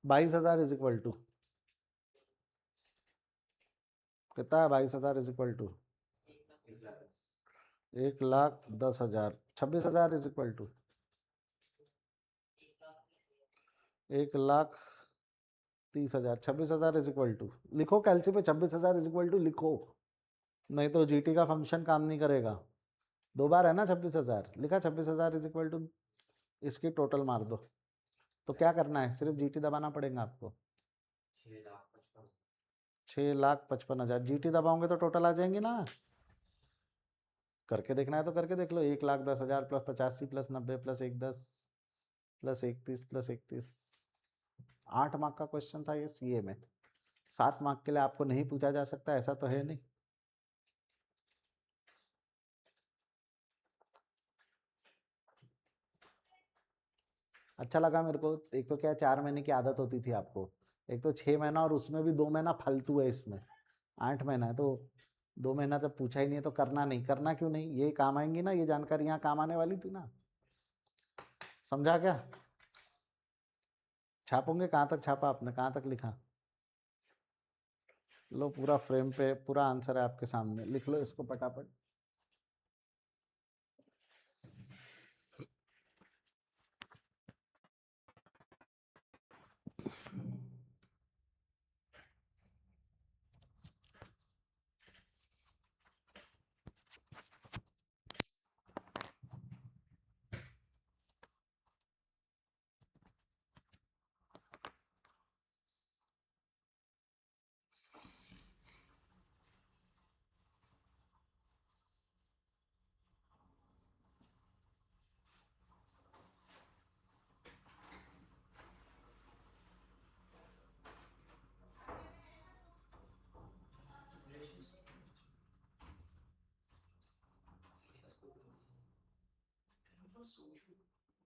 22,000 इज इक्वल टू कितना है? 22,000 is equal to 1,10,000। 26,000 is equal to 1,30,000। 26,000 is equal to लिखो कैल्सी पे, 26,000 इज इक्वल टू लिखो, नहीं तो जीटी का फंक्शन काम नहीं करेगा। 2 बार है ना 26,000 लिखा। 26,000 इज इक्वल टू इसकी टोटल मार दो। तो क्या करना है? सिर्फ जीटी दबाना पड़ेगा आपको। 6,55,000 जीटी दबाओगे तो टोटल आ जाएंगी ना। करके देखना है तो करके देख लो। 1,10,000 plus 85 plus 90 plus 110 plus 31 plus 31। 8 mark का क्वेश्चन था ये सीए में। 7 मार्क के लिए आपको नहीं पूछा जा सकता, ऐसा तो है नहीं। अच्छा लगा मेरे को। एक तो क्या 4 महीने की आदत होती थी आपको, एक तो 6 महीना और उसमें भी 2 महीना फालतू है, इसमें 8 महीना है। तो 2 महीना जब पूछा ही नहीं है तो करना नहीं। करना क्यों नहीं? ये काम आएंगी ना, ये जानकारी यहाँ काम आने वाली थी ना। समझा क्या? छापोगे? कहाँ तक छापा आपने, कहाँ तक लिखा? लो पूरा फ्रेम पे पूरा आंसर है आपके सामने, लिख लो इसको फटाफट।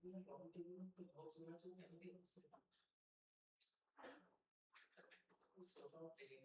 रॉ मटेरियल तो बॉक्स में तो क्या नहीं दे सकते सोच रहा हूँ टेकिंग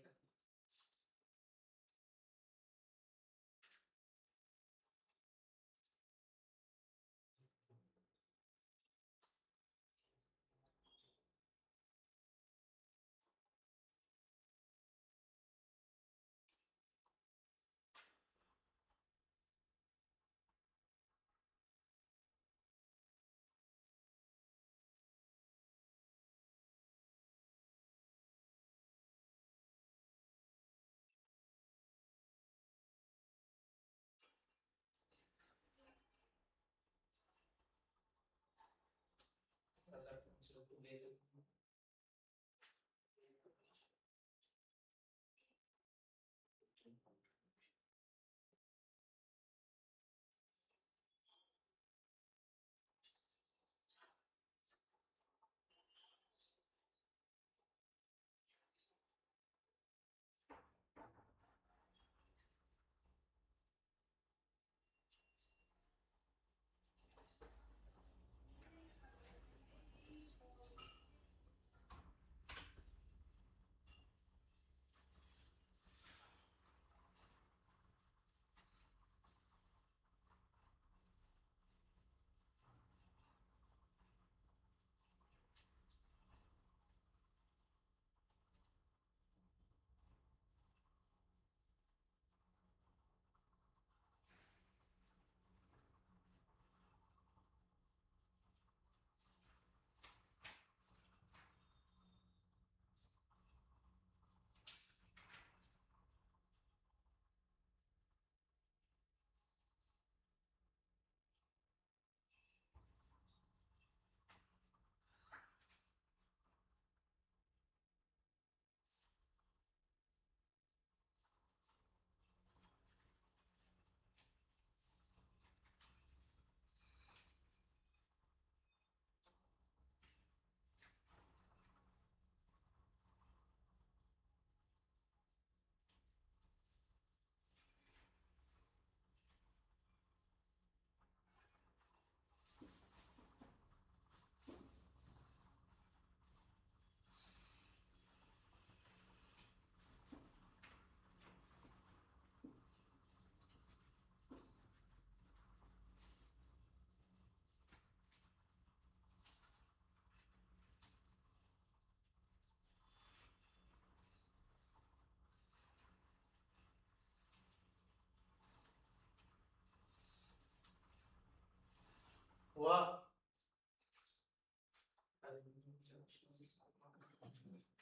वाह,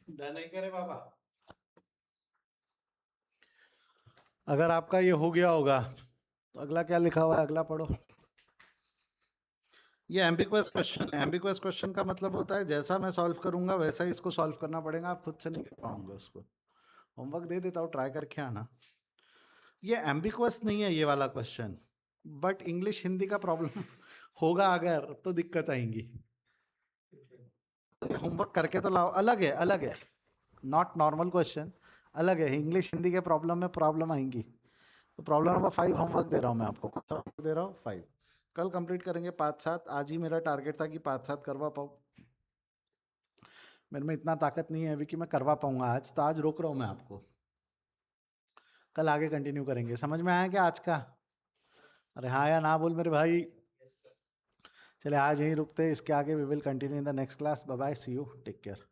डन है क्या रे बाबा? अगर आपका ये हो गया होगा तो अगला क्या लिखा हुआ है, अगला पढ़ो। ये एम्बिक्वस क्वेश्चन है। एम्बिक्वस क्वेश्चन का मतलब होता है जैसा मैं सॉल्व करूंगा वैसा ही इसको सॉल्व करना पड़ेगा, आप खुद से नहीं कर पाऊंगे उसको। होमवर्क दे देता हूँ, ट्राई करके आना। ये एम्बिक्वस नहीं है ये वाला क्वेश्चन, बट इंग्लिश हिंदी का प्रॉब्लम होगा अगर तो दिक्कत आएंगी। होमवर्क करके तो लाओ, अलग है, अलग है, नॉट नॉर्मल क्वेश्चन, अलग है। इंग्लिश हिंदी के प्रॉब्लम में प्रॉब्लम आएंगी। तो प्रॉब्लम नंबर 5 होमवर्क दे रहा हूँ मैं आपको, कौन सा homework दे रहा हूँ? 5। कल कंप्लीट करेंगे 5-7। आज ही मेरा टारगेट था कि 5-7 करवा पाऊँ, मेरे में इतना ताकत नहीं है अभी कि मैं करवा पाऊंगा आज, तो आज रोक रहा हूँ मैं आपको। कल आगे कंटिन्यू करेंगे। समझ में आया क्या आज का? अरे हाँ या ना बोल मेरे भाई। चले आज यहीं रुकते हैं, इसके आगे we will continue in the next class. Bye bye, see you, take care.